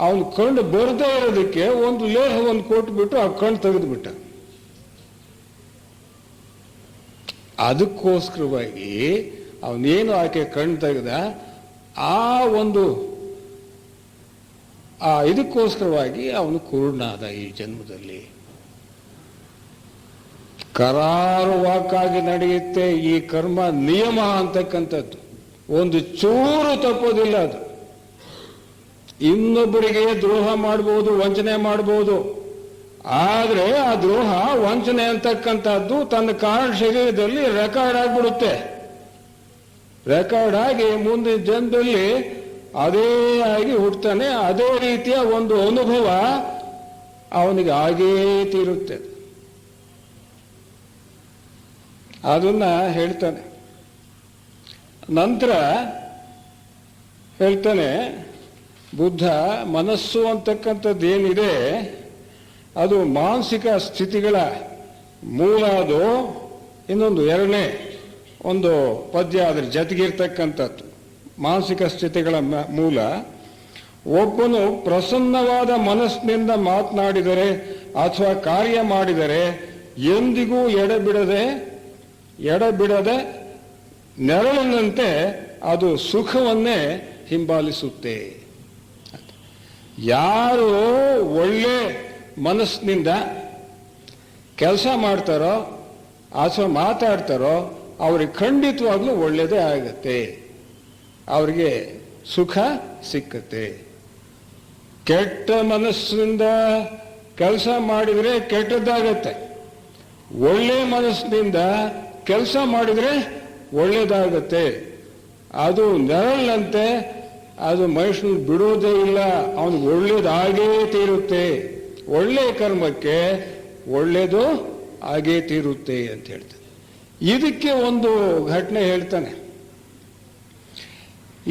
ಅವನು ಕಣ್ಣು ಬರದೇ ಇರೋದಕ್ಕೆ ಒಂದು ಲೇಹವನ್ನು ಕೊಟ್ಬಿಟ್ಟು ಆ ಕಣ್ಣು ತೆಗೆದುಬಿಟ್ಟ. ಅದಕ್ಕೋಸ್ಕರವಾಗಿ ಅವನೇನು ಆಕೆ ಕಣ್ಣು ತೆಗೆದ, ಇದಕ್ಕೋಸ್ಕರವಾಗಿ ಅವನು ಕುರುಡನಾದ ಈ ಜನ್ಮದಲ್ಲಿ. ಕರಾರುವಾಕ್ಕಾಗಿ ನಡೆಯುತ್ತೆ ಈ ಕರ್ಮ ನಿಯಮ ಅಂತಕ್ಕಂಥದ್ದು. ಒಂದು ಚೂರು ತಪ್ಪೋದಿಲ್ಲ. ಅದು ಇನ್ನೊಬ್ಬರಿಗೆ ದ್ರೋಹ ಮಾಡಬಹುದು, ವಂಚನೆ ಮಾಡಬಹುದು. ಆದರೆ ಆ ದ್ರೋಹ, ವಂಚನೆ ಅಂತಕ್ಕಂಥದ್ದು ತನ್ನ ಕಾರಣ ಶರೀರದಲ್ಲಿ ರೆಕಾರ್ಡ್ ಆಗಿಬಿಡುತ್ತೆ. ರೆಕಾರ್ಡ್ ಆಗಿ ಮುಂದಿನ ಜನ್ಮದಲ್ಲಿ ಅದೇ ಆಗಿ ಹುಟ್ಟುತ್ತಾನೆ. ಅದೇ ರೀತಿಯ ಒಂದು ಅನುಭವ ಅವನಿಗೆ ಆಗೇ ತೀರುತ್ತೆ. ಅದನ್ನ ಹೇಳ್ತಾನೆ. ನಂತರ ಹೇಳ್ತಾನೆ ಬುದ್ಧ, ಮನಸ್ಸು ಅಂತಕ್ಕಂಥದ್ದು ಏನಿದೆ ಅದು ಮಾನಸಿಕ ಸ್ಥಿತಿಗಳ ಮೂಲ. ಅದು ಇನ್ನೊಂದು ಎರಡನೇ ಒಂದು ಪದ್ಯ ಅದರ ಜೊತೆಗಿರ್ತಕ್ಕಂಥದ್ದು ಮಾನಸಿಕ ಸ್ಥಿತಿಗಳ ಮೂಲ. ಒಬ್ಬನು ಪ್ರಸನ್ನವಾದ ಮನಸ್ಸಿನಿಂದ ಮಾತನಾಡಿದರೆ ಅಥವಾ ಕಾರ್ಯ ಮಾಡಿದರೆ ಎಂದಿಗೂ ಎಡಬಿಡದೆ ನೆರಳಿನಂತೆ ಅದು ಸುಖವನ್ನೇ ಹಿಂಬಾಲಿಸುತ್ತೆ. ಯಾರು ಒಳ್ಳೆ ಮನಸ್ಸಿನಿಂದ ಕೆಲಸ ಮಾಡ್ತಾರೋ ಅಥವಾ ಮಾತಾಡ್ತಾರೋ ಅವ್ರಿಗೆ ಖಂಡಿತವಾಗ್ಲೂ ಒಳ್ಳೆಯದೇ ಆಗತ್ತೆ, ಅವರಿಗೆ ಸುಖ ಸಿಕ್ಕತ್ತೆ. ಕೆಟ್ಟ ಮನಸ್ಸಿನಿಂದ ಕೆಲಸ ಮಾಡಿದರೆ ಕೆಟ್ಟದ್ದಾಗತ್ತೆ, ಒಳ್ಳೆ ಮನಸ್ಸಿನಿಂದ ಕೆಲಸ ಮಾಡಿದರೆ ಒಳ್ಳೆಯದಾಗತ್ತೆ. ಅದು ನೆರಳಂತೆ, ಅದು ಮನುಷ್ಯನ ಬಿಡೋದೇ ಇಲ್ಲ, ಅವನಿಗೆ ಒಳ್ಳೇದಾಗೇ ತೀರುತ್ತೆ. ಒಳ್ಳೆ ಕರ್ಮಕ್ಕೆ ಒಳ್ಳೇದು ಆಗೇ ತೀರುತ್ತೆ ಅಂತ ಹೇಳ್ತಾನೆ. ಇದಕ್ಕೆ ಒಂದು ಘಟನೆ ಹೇಳ್ತಾನೆ.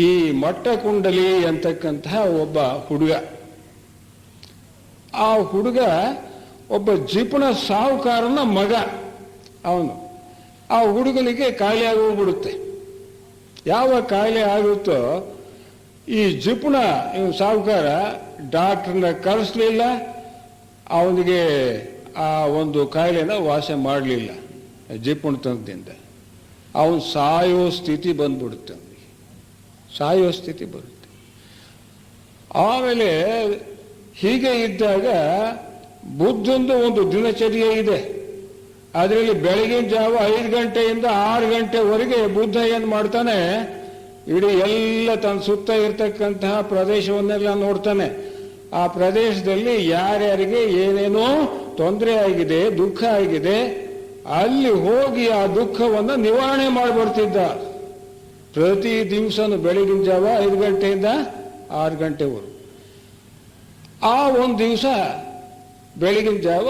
ಈ ಮಟ್ಟಕುಂಡಲಿ ಅಂತಕ್ಕಂತಹ ಒಬ್ಬ ಹುಡುಗ, ಆ ಹುಡುಗ ಒಬ್ಬ ಜಿಪುಣ ಸಾಹುಕಾರನ ಮಗ. ಅವನು ಆ ಹುಡುಗನಿಗೆ ಕಾಯಿಲೆ ಆಗೋಗ್ಬಿಡುತ್ತೆ. ಯಾವ ಕಾಯಿಲೆ ಆಗುತ್ತೋ ಈ ಜಿಪುಣ ಇವನು ಸಾಹುಕಾರ ಡಾಕ್ಟ್ರನ್ನ ಕರೆಸಲಿಲ್ಲ, ಅವನಿಗೆ ಆ ಒಂದು ಕಾಯಿಲೆನ ವಾಸ ಮಾಡಲಿಲ್ಲ. ಜಿಪುಣತನದಿಂದ ಅವನು ಸಾಯೋ ಸ್ಥಿತಿ ಬಂದ್ಬಿಡುತ್ತೆ. ಅವನಿಗೆ ಸಾಯೋ ಸ್ಥಿತಿ ಬರುತ್ತೆ. ಆಮೇಲೆ ಹೀಗೆ ಇದ್ದಾಗ ಬುದ್ಧಂದು ಒಂದು ದಿನಚರ್ಯೆ ಇದೆ. ಅದರಲ್ಲಿ ಬೆಳಗಿನ ಜಾವ 5 ಗಂಟೆಯಿಂದ 6 ಗಂಟೆವರೆಗೆ ಬುದ್ಧ ಏನು ಮಾಡ್ತಾನೆ, ಇಡೀ ಎಲ್ಲ ತನ್ನ ಸುತ್ತ ಇರ್ತಕ್ಕಂತಹ ಪ್ರದೇಶವನ್ನೆಲ್ಲ ನೋಡ್ತಾನೆ. ಆ ಪ್ರದೇಶದಲ್ಲಿ ಯಾರ್ಯಾರಿಗೆ ಏನೇನೋ ತೊಂದರೆ ಆಗಿದೆ, ದುಃಖ ಆಗಿದೆ, ಅಲ್ಲಿ ಹೋಗಿ ಆ ದುಃಖವನ್ನು ನಿವಾರಣೆ ಮಾಡಿಬರ್ತಿದ್ದ. ಪ್ರತಿ ದಿವಸನೂ ಬೆಳಗಿನ ಜಾವ 5 ಗಂಟೆಯಿಂದ 6 ಗಂಟೆವರೆಗೂ. ಆ ಒಂದು ದಿವಸ ಬೆಳಗಿನ ಜಾವ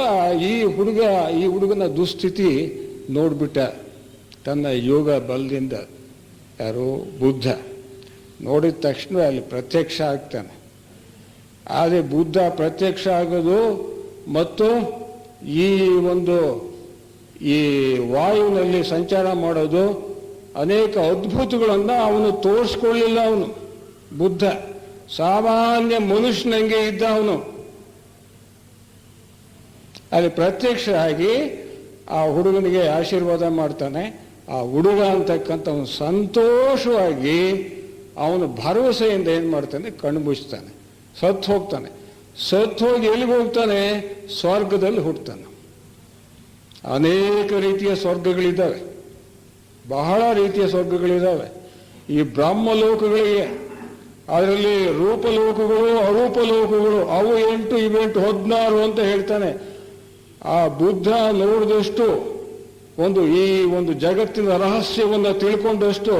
ಈ ಹುಡುಗನ ದುಸ್ಥಿತಿ ನೋಡ್ಬಿಟ್ಟ ತನ್ನ ಯೋಗ ಬಲದಿಂದ. ಯಾರು? ಬುದ್ಧ. ನೋಡಿದ ತಕ್ಷಣ ಅಲ್ಲಿ ಪ್ರತ್ಯಕ್ಷ ಆಗ್ತಾನೆ. ಆದರೆ ಬುದ್ಧ ಪ್ರತ್ಯಕ್ಷ ಆಗೋದು ಮತ್ತು ಈ ವಾಯುವಿನಲ್ಲಿ ಸಂಚಾರ ಮಾಡೋದು ಅನೇಕ ಅದ್ಭುತಗಳನ್ನು ಅವನು ತೋರಿಸ್ಕೊಳ್ಳಿಲ್ಲ. ಅವನು ಬುದ್ಧ ಸಾಮಾನ್ಯ ಮನುಷ್ಯನಂಗೆ ಇದ್ದ. ಅವನು ಅಲ್ಲಿ ಪ್ರತ್ಯಕ್ಷ ಆಗಿ ಆ ಹುಡುಗನಿಗೆ ಆಶೀರ್ವಾದ ಮಾಡ್ತಾನೆ. ಆ ಹುಡುಗ ಅಂತಕ್ಕಂಥ ಅವನು ಸಂತೋಷವಾಗಿ ಅವನು ಭರವಸೆಯಿಂದ ಏನು ಮಾಡ್ತಾನೆ, ಕಣ್ಣು ಮುಚ್ತಾನೆ, ಸತ್ತು ಹೋಗ್ತಾನೆ. ಸತ್ತು ಹೋಗಿ ಎಲ್ಲಿಗೆ ಹೋಗ್ತಾನೆ? ಸ್ವರ್ಗದಲ್ಲಿ ಹುಟ್ಟುತ್ತಾನೆ. ಅನೇಕ ರೀತಿಯ ಸ್ವರ್ಗಗಳಿದ್ದಾವೆ, ಬಹಳ ರೀತಿಯ ಸ್ವರ್ಗಗಳಿದ್ದಾವೆ ಈ ಬ್ರಹ್ಮಲೋಕಗಳಿಗೆ. ಅದರಲ್ಲಿ ರೂಪಲೋಕಗಳು, ಅರೂಪಲೋಕಗಳು, ಅವು 8, ಇವು 8, 16 ಅಂತ ಹೇಳ್ತಾನೆ. ಆ ಬುದ್ಧ ನೋಡಿದಷ್ಟು ಈ ಒಂದು ಜಗತ್ತಿನ ರಹಸ್ಯವನ್ನು ತಿಳ್ಕೊಂಡಷ್ಟು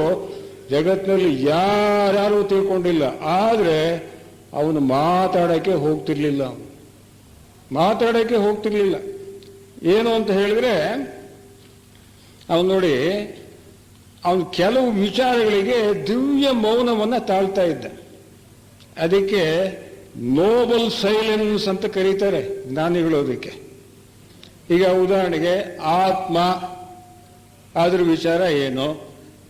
ಜಗತ್ತಿನಲ್ಲಿ ಯಾರ್ಯಾರು ತಿಳ್ಕೊಂಡಿಲ್ಲ. ಆದರೆ ಅವನು ಮಾತಾಡೋಕ್ಕೆ ಹೋಗ್ತಿರ್ಲಿಲ್ಲ. ಏನು ಅಂತ ಹೇಳಿದ್ರೆ, ಅವನು ನೋಡಿ, ಅವನು ಕೆಲವು ವಿಚಾರಗಳಿಗೆ ದಿವ್ಯ ಮೌನವನ್ನು ತಾಳ್ತಾ ಇದ್ದ. ಅದಕ್ಕೆ ನೋಬಲ್ ಸೈಲೆನ್ಸ್ ಅಂತ ಕರೀತಾರೆ ಜ್ಞಾನಿಗಳು ಅದಕ್ಕೆ. ಈಗ ಉದಾಹರಣೆಗೆ ಆತ್ಮ, ಅದ್ರ ವಿಚಾರ ಏನು,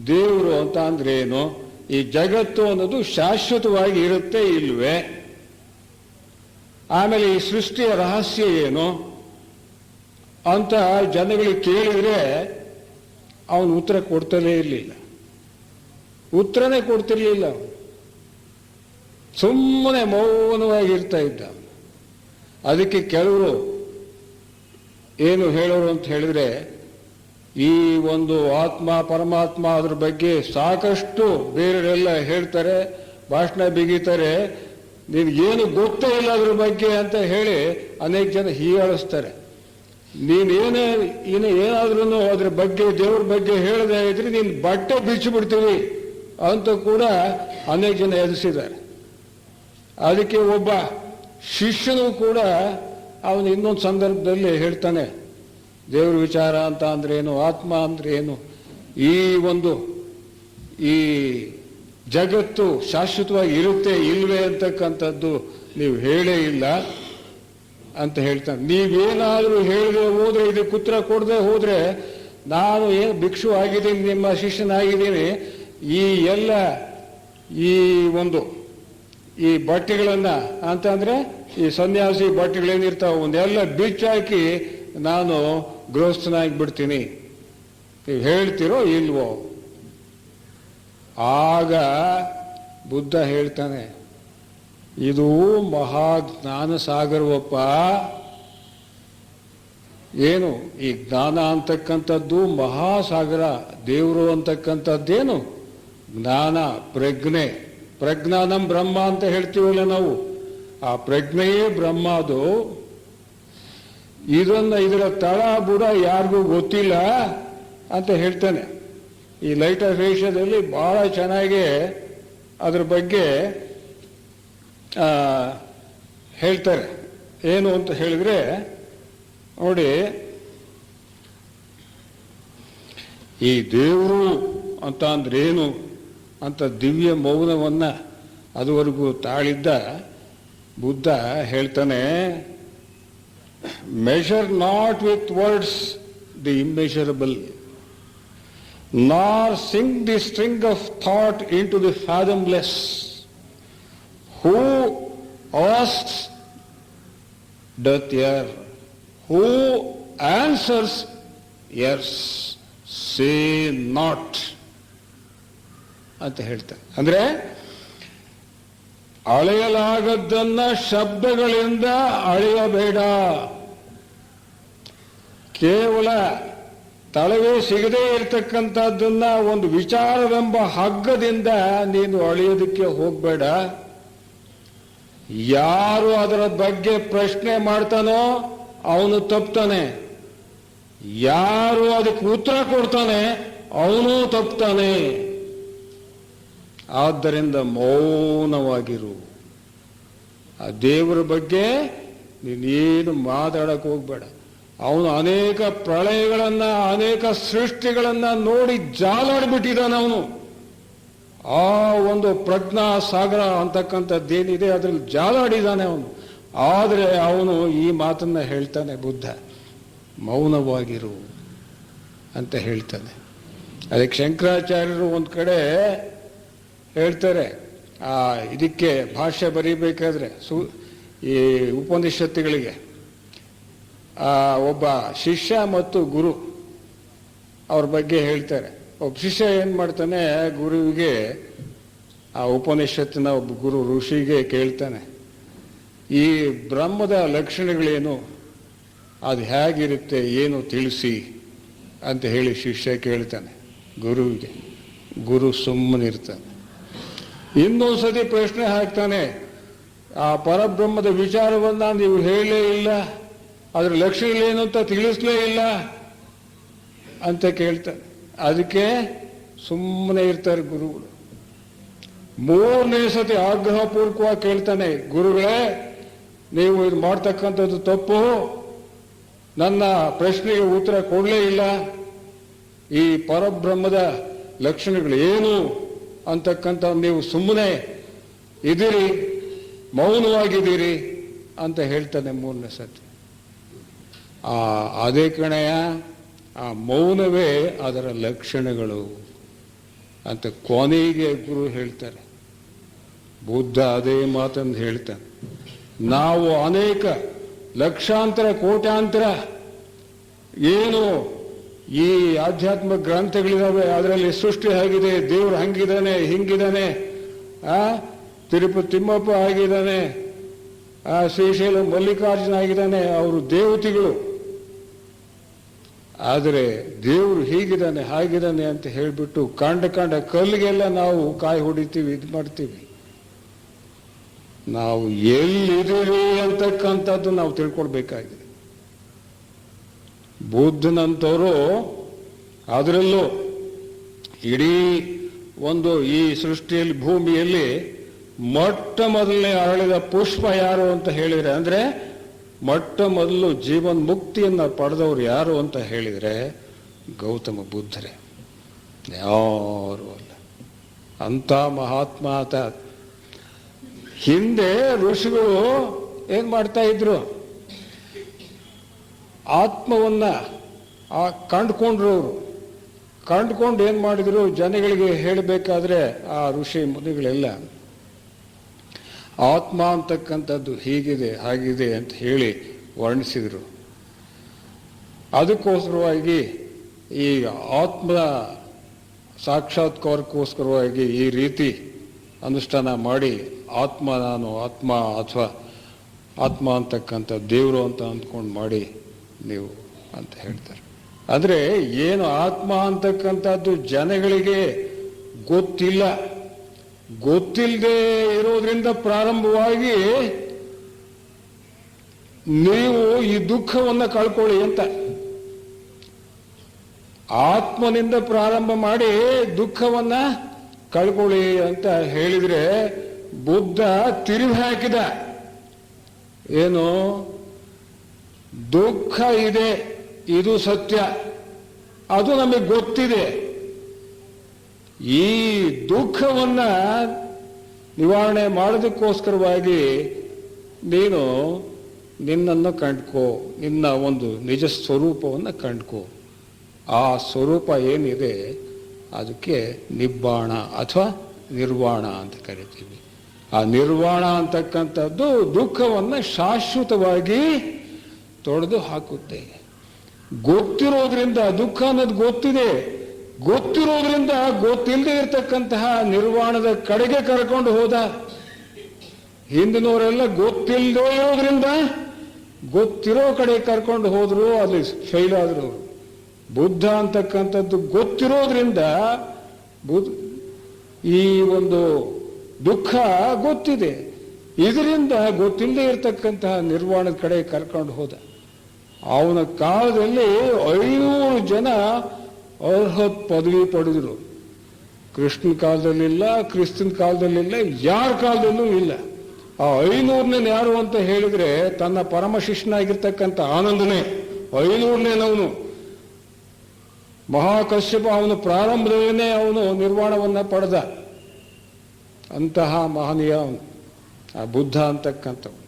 ದೇವರು ಅಂತ ಅಂದ್ರೆ ಏನು, ಈ ಜಗತ್ತು ಅನ್ನೋದು ಶಾಶ್ವತವಾಗಿ ಇರುತ್ತೆ ಇಲ್ವೇ, ಆಮೇಲೆ ಈ ಸೃಷ್ಟಿಯ ರಹಸ್ಯ ಏನು ಅಂತ ಜನಗಳಿಗೆ ಕೇಳಿದ್ರೆ ಅವನು ಉತ್ತರ ಕೊಡ್ತಲೇ ಇರಲಿಲ್ಲ. ಉತ್ತರನೇ ಕೊಡ್ತಿರ್ಲಿಲ್ಲ. ಸುಮ್ಮನೆ ಮೌನವಾಗಿರ್ತಾ ಇದ್ದ. ಅದಕ್ಕೆ ಕೆಲವರು ಏನು ಹೇಳೋರು ಅಂತ ಹೇಳಿದ್ರೆ, ಈ ಒಂದು ಆತ್ಮ ಪರಮಾತ್ಮ ಅದ್ರ ಬಗ್ಗೆ ಸಾಕಷ್ಟು ಬೇರೆಯವರೆಲ್ಲ ಹೇಳ್ತಾರೆ, ಭಾಷಣ ಬಿಗಿತಾರೆ, ನಿನ್ಗೇನು ಗೊತ್ತೇ ಇಲ್ಲ ಅದ್ರ ಬಗ್ಗೆ ಅಂತ ಹೇಳಿ ಅನೇಕ ಜನ ಹೀಯಾಳಿಸ್ತಾರೆ. ಏನಾದ್ರೂ ಅದ್ರ ಬಗ್ಗೆ, ದೇವ್ರ ಬಗ್ಗೆ ಹೇಳದೆ ಇದ್ರೆ ನೀನು ಬಟ್ಟೆ ಬಿಚ್ಚಿಬಿಡ್ತೀವಿ ಅಂತ ಕೂಡ ಅನೇಕ ಜನ ಎದುರಿಸಿದ್ದಾರೆ. ಅದಕ್ಕೆ ಒಬ್ಬ ಶಿಷ್ಯನು ಕೂಡ ಅವನು ಇನ್ನೊಂದು ಸಂದರ್ಭದಲ್ಲಿ ಹೇಳ್ತಾನೆ, ದೇವ್ರ ವಿಚಾರ ಅಂತ ಅಂದ್ರೆ ಏನು, ಆತ್ಮ ಅಂದ್ರೆ ಏನು, ಈ ಜಗತ್ತು ಶಾಶ್ವತವಾಗಿ ಇರುತ್ತೆ ಇಲ್ವೇ ಅಂತಕ್ಕಂಥದ್ದು ನೀವು ಹೇಳೇ ಇಲ್ಲ ಅಂತ ಹೇಳ್ತಾನೆ. ನೀವೇನಾದರೂ ಹೇಳದೆ ಹೋದ್ರೆ, ಇದಕ್ಕೆ ಉತ್ತರ ಕೊಡದೆ ಹೋದ್ರೆ, ನಾನು ಏನು ಭಿಕ್ಷು ಆಗಿದ್ದೀನಿ, ನಿಮ್ಮ ಶಿಷ್ಯನಾಗಿದ್ದೀನಿ, ಈ ಬಟ್ಟೆಗಳನ್ನ ಅಂತಂದ್ರೆ ಈ ಸನ್ಯಾಸಿ ಬಟ್ಟೆಗಳೇನಿರ್ತಾವೆ ಒಂದೆಲ್ಲ ಬಿಚ್ಚಾಕಿ ನಾನು ಗೃಹಸ್ಥನಾಗಿ ಬಿಡ್ತೀನಿ, ನೀವು ಹೇಳ್ತಿರೋ ಇಲ್ವೋ? ಆಗ ಬುದ್ಧ ಹೇಳ್ತಾನೆ, ಇದು ಮಹಾಜ್ಞಾನ ಸಾಗರವಪ್ಪ. ಏನು ಈ ಜ್ಞಾನ ಅಂತಕ್ಕಂಥದ್ದು ಮಹಾಸಾಗರ. ದೇವರು ಅಂತಕ್ಕಂಥದ್ದೇನು ಜ್ಞಾನ, ಪ್ರಜ್ಞೆ. ಪ್ರಜ್ಞಾನಂ ಬ್ರಹ್ಮ ಅಂತ ಹೇಳ್ತೀವಲ್ಲ ನಾವು, ಆ ಪ್ರಜ್ಞೆಯೇ ಬ್ರಹ್ಮ. ಅದು ಇದರ ತಳ ಬುಡ ಯಾರಿಗೂ ಗೊತ್ತಿಲ್ಲ ಅಂತ ಹೇಳ್ತಾನೆ. ಈ ಲೈಟ್ ಆಫ್ ಏಷ್ಯಾದಲ್ಲಿ ಬಹಳ ಚೆನ್ನಾಗಿ ಅದ್ರ ಬಗ್ಗೆ ಹೇಳ್ತಾರೆ. ಏನು ಅಂತ ಹೇಳಿದ್ರೆ ನೋಡಿ, ಈ ದೇವರು ಅಂತ ಅಂದ್ರೆ ಏನು ಅಂತ ದಿವ್ಯ ಮೌನವನ್ನ ಅದುವರೆಗೂ ತಾಳಿದ್ದ ಬುದ್ಧ ಹೇಳ್ತಾನೆ, measure not with words the immeasurable, nor sink the string of thought into the fathomless. Who asks doth err, who answers errs, say not ಅಂತ ಹೇಳ್ತಾರೆ. ಅಂದ್ರೆ ಅಳೆಯಲಾಗದ್ದನ್ನ ಶಬ್ದಗಳಿಂದ ಅಳೆಯಬೇಡ. ಕೇವಲ ತಳವೇ ಸಿಗದೇ ಇರತಕ್ಕಂಥದ್ದನ್ನ ಒಂದು ವಿಚಾರವೆಂಬ ಹಗ್ಗದಿಂದ ನೀನು ಅಳೆಯೋದಕ್ಕೆ ಹೋಗಬೇಡ. ಯಾರು ಅದರ ಬಗ್ಗೆ ಪ್ರಶ್ನೆ ಮಾಡ್ತಾನೋ ಅವನು ತಪ್ತಾನೆ, ಯಾರು ಅದಕ್ಕೆ ಉತ್ತರ ಕೊಡ್ತಾನೆ ಅವನು ತಪ್ತಾನೆ. ಆದ್ದರಿಂದ ಮೌನವಾಗಿರು. ಆ ದೇವರ ಬಗ್ಗೆ ನೀನೇನು ಮಾತಾಡಕ್ಕೆ ಹೋಗ್ಬೇಡ. ಅವನು ಅನೇಕ ಪ್ರಳಯಗಳನ್ನ ಅನೇಕ ಸೃಷ್ಟಿಗಳನ್ನ ನೋಡಿ ಜಾಲಾಡ್ಬಿಟ್ಟಿದ್ದಾನೆ. ಅವನು ಆ ಒಂದು ಪ್ರಜ್ಞಾ ಸಾಗರ ಅಂತಕ್ಕಂಥದ್ದೇನಿದೆ ಅದರಲ್ಲಿ ಜಾಲಾಡಿದ್ದಾನೆ ಅವನು. ಆದರೆ ಅವನು ಈ ಮಾತನ್ನ ಹೇಳ್ತಾನೆ, ಬುದ್ಧ ಮೌನವಾಗಿರು ಅಂತ ಹೇಳ್ತಾನೆ. ಅದಕ್ಕೆ ಶಂಕರಾಚಾರ್ಯರು ಒಂದು ಕಡೆ ಹೇಳ್ತಾರೆ, ಇದಕ್ಕೆ ಭಾಷ್ಯ ಬರೀಬೇಕಾದ್ರೆ ಈ ಉಪನಿಷತ್ತುಗಳಿಗೆ ಒಬ್ಬ ಶಿಷ್ಯ ಮತ್ತು ಗುರು ಅವ್ರ ಬಗ್ಗೆ ಹೇಳ್ತಾರೆ. ಒಬ್ಬ ಶಿಷ್ಯ ಏನು ಮಾಡ್ತಾನೆ, ಗುರುವಿಗೆ ಆ ಉಪನಿಷತ್ತಿನ ಒಬ್ಬ ಗುರು ಋಷಿಗೆ ಕೇಳ್ತಾನೆ, ಈ ಬ್ರಹ್ಮದ ಲಕ್ಷಣಗಳೇನು, ಅದು ಹೇಗಿರುತ್ತೆ, ಏನು ತಿಳಿಸಿ ಅಂತ ಹೇಳಿ ಶಿಷ್ಯ ಕೇಳ್ತಾನೆ ಗುರುವಿಗೆ. ಗುರು ಸುಮ್ಮನಿರ್ತಾನೆ. ಇನ್ನೊಂದ್ಸತಿ ಪ್ರಶ್ನೆ ಹಾಕ್ತಾನೆ, ಆ ಪರಬ್ರಹ್ಮದ ವಿಚಾರವನ್ನ ನೀವು ಹೇಳಲೇ ಇಲ್ಲ, ಅದರ ಲಕ್ಷಣಗಳೇನು ಅಂತ ತಿಳಿಸ್ಲೇ ಇಲ್ಲ ಅಂತ ಕೇಳ್ತಾನೆ. ಅದಕ್ಕೆ ಸುಮ್ಮನೆ ಇರ್ತಾರೆ ಗುರುಗಳು. ಮೂರನೇ ಸತಿ ಆಗ್ರಹಪೂರ್ವಕವಾಗಿ ಕೇಳ್ತಾನೆ, ಗುರುಗಳೇ ನೀವು ಇದು ಮಾಡ್ತಕ್ಕಂಥದ್ದು ತಪ್ಪು, ನನ್ನ ಪ್ರಶ್ನೆಗೆ ಉತ್ತರ ಕೊಡಲೇ ಇಲ್ಲ, ಈ ಪರಬ್ರಹ್ಮದ ಲಕ್ಷಣಗಳು ಏನು ಅಂತಕ್ಕಂಥ ನೀವು ಸುಮ್ಮನೆ ಇದ್ದೀರಿ, ಮೌನವಾಗಿದ್ದೀರಿ ಅಂತ ಹೇಳ್ತಾನೆ ಮೂರನೇ ಸತಿ. ಅದೇ ಕಣೆಯ, ಆ ಮೌನವೇ ಅದರ ಲಕ್ಷಣಗಳು ಅಂತ ಕೊನೆಗೆ ಗುರು ಹೇಳ್ತಾರೆ. ಬುದ್ಧ ಅದೇ ಮಾತಂದು ಹೇಳ್ತಾನೆ. ನಾವು ಅನೇಕ ಲಕ್ಷಾಂತರ ಕೋಟ್ಯಾಂತರ ಏನು ಈ ಆಧ್ಯಾತ್ಮ ಗ್ರಂಥಗಳಿದಾವೆ, ಅದರಲ್ಲಿ ಸೃಷ್ಟಿ ಆಗಿದೆ, ದೇವರು ಹಂಗಿದ್ದಾನೆ ಹಿಂಗಿದ್ದಾನೆ, ತಿರುಪತಿ ತಿಮ್ಮಪ್ಪ ಆಗಿದ್ದಾನೆ, ಶ್ರೀಶೈಲ ಮಲ್ಲಿಕಾರ್ಜುನ ಆಗಿದ್ದಾನೆ, ಅವರು ದೇವತೆಗಳು. ಆದರೆ ದೇವರು ಹೀಗಿದ್ದಾನೆ ಹಾಗಿದ್ದಾನೆ ಅಂತ ಹೇಳಿಬಿಟ್ಟು ಕಂಡ ಕಲ್ಲಿಗೆಲ್ಲ ನಾವು ಕಾಯಿ ಹೊಡಿತೀವಿ, ಇದು ಮಾಡ್ತೀವಿ. ನಾವು ಎಲ್ಲಿದ್ದೀವಿ ಅಂತಕ್ಕಂಥದ್ದು ನಾವು ತಿಳ್ಕೊಳ್ಬೇಕಾಗಿದೆ. ಬುದ್ಧನಂತವರು ಅದರಲ್ಲೂ ಇಡೀ ಒಂದು ಈ ಸೃಷ್ಟಿಯಲ್ಲಿ ಭೂಮಿಯಲ್ಲಿ ಮೊಟ್ಟ ಮೊದಲನೇ ಅರಳಿದ ಪುಷ್ಪ ಯಾರು ಅಂತ ಹೇಳಿದ್ರೆ, ಅಂದ್ರೆ ಮೊಟ್ಟ ಮೊದಲು ಜೀವನ್ ಮುಕ್ತಿಯನ್ನ ಪಡೆದವರು ಯಾರು ಅಂತ ಹೇಳಿದ್ರೆ ಗೌತಮ ಬುದ್ಧರೇ, ಯಾರು ಅಲ್ಲ. ಅಂತ ಮಹಾತ್ಮ ಆತ. ಹಿಂದೆ ಋಷಿಗಳು ಏನ್ ಮಾಡ್ತಾ ಇದ್ರು, ಆತ್ಮವನ್ನ ಕಂಡುಕೊಂಡ್ರು. ಅವರು ಕಂಡುಕೊಂಡು ಏನ್ ಮಾಡಿದ್ರು, ಜನಗಳಿಗೆ ಹೇಳಬೇಕಾದ್ರೆ ಆ ಋಷಿ ಮುನಿಗಳೆಲ್ಲ ಆತ್ಮ ಅಂತಕ್ಕಂಥದ್ದು ಹೀಗಿದೆ ಹಾಗಿದೆ ಅಂತ ಹೇಳಿ ವರ್ಣಿಸಿದರು. ಅದಕ್ಕೋಸ್ಕರವಾಗಿ ಈ ಆತ್ಮ ಸಾಕ್ಷಾತ್ಕಾರಕ್ಕೋಸ್ಕರವಾಗಿ ಈ ರೀತಿ ಅನುಷ್ಠಾನ ಮಾಡಿ ಆತ್ಮ ನಾನು ಆತ್ಮ ಅಥವಾ ಆತ್ಮ ಅಂತಕ್ಕಂಥ ದೇವರು ಅಂತ ಅಂದ್ಕೊಂಡು ಮಾಡಿ ನೀವು ಅಂತ ಹೇಳ್ತಾರೆ. ಆದರೆ ಏನು ಆತ್ಮ ಅಂತಕ್ಕಂಥದ್ದು ಜನಗಳಿಗೆ ಗೊತ್ತಿಲ್ಲ. ಗೊತ್ತಿಲ್ಲದೆ ಇರೋದ್ರಿಂದ ಪ್ರಾರಂಭವಾಗಿ ನೀವು ಈ ದುಃಖವನ್ನು ಕಳ್ಕೊಳ್ಳಿ ಅಂತ ಆತ್ಮನಿಂದ ಪ್ರಾರಂಭ ಮಾಡಿ ದುಃಖವನ್ನ ಕಳ್ಕೊಳ್ಳಿ ಅಂತ ಹೇಳಿದ್ರೆ ಬುದ್ಧ ತಿರುಗಿ ಹಾಕಿದ. ಏನು, ದುಃಖ ಇದೆ, ಇದು ಸತ್ಯ, ಅದು ನಮಗೆ ಗೊತ್ತಿದೆ. ಈ ದುಃಖವನ್ನ ನಿವಾರಣೆ ಮಾಡೋದಕ್ಕೋಸ್ಕರವಾಗಿ ನೀನು ನಿನ್ನನ್ನು ಕಂಡ್ಕೋ, ನಿನ್ನ ಒಂದು ನಿಜ ಸ್ವರೂಪವನ್ನು ಕಂಡ್ಕೋ. ಆ ಸ್ವರೂಪ ಏನಿದೆ ಅದಕ್ಕೆ ನಿಬ್ಬಾಣ ಅಥವಾ ನಿರ್ವಾಣ ಅಂತ ಕರಿತೀವಿ. ಆ ನಿರ್ವಾಣ ಅಂತಕ್ಕಂಥದ್ದು ದುಃಖವನ್ನು ಶಾಶ್ವತವಾಗಿ ತೊಡೆದು ಹಾಕುತ್ತೆ. ಗೊತ್ತಿರೋದ್ರಿಂದ ದುಃಖ ಅನ್ನೋದು ಗೊತ್ತಿದೆ, ಗೊತ್ತಿರೋದ್ರಿಂದ ಗೊತ್ತಿಲ್ಲದೆ ಇರತಕ್ಕಂತಹ ನಿರ್ವಾಣದ ಕಡೆಗೆ ಕರ್ಕೊಂಡು ಹೋದ. ಹಿಂದಿನವರೆಲ್ಲ ಗೊತ್ತಿಲ್ಲದೆ ಇರೋದ್ರಿಂದ ಗೊತ್ತಿರೋ ಕಡೆ ಕರ್ಕೊಂಡು ಹೋದ್ರು, ಅಲ್ಲಿ ಫೇಲ್ ಆದ್ರು. ಬುದ್ಧ ಅಂತಕ್ಕಂಥದ್ದು ಗೊತ್ತಿರೋದ್ರಿಂದ ಈ ಒಂದು ದುಃಖ ಗೊತ್ತಿದೆ, ಇದರಿಂದ ಗೊತ್ತಿಲ್ಲದೆ ಇರತಕ್ಕಂತಹ ನಿರ್ವಾಣದ ಕಡೆ ಕರ್ಕೊಂಡು ಹೋದ. ಅವನ ಕಾಲದಲ್ಲಿ 500 ಜನ ಅರ್ಹತ್ ಪದವಿ ಪಡೆದರು. ಕೃಷ್ಣನ ಕಾಲದಲ್ಲಿಲ್ಲ, ಕ್ರಿಸ್ತನ ಕಾಲದಲ್ಲಿಲ್ಲ, ಯಾರ ಕಾಲದಲ್ಲೂ ಇಲ್ಲ. ಆ 500ನೇ ಯಾರು ಅಂತ ಹೇಳಿದ್ರೆ ತನ್ನ ಪರಮ ಶಿಷ್ಯನಾಗಿರ್ತಕ್ಕಂಥ ಆನಂದನೇ 500ನೇನವನು. ಮಹಾಕಶ್ಯಪ ಅವನು ಪ್ರಾರಂಭದಲ್ಲೇ ಅವನು ನಿರ್ವಾಣವನ್ನ ಪಡೆದ. ಅಂತಹ ಮಹನೀಯ ಅವನು ಆ ಬುದ್ಧ ಅಂತಕ್ಕಂಥವು.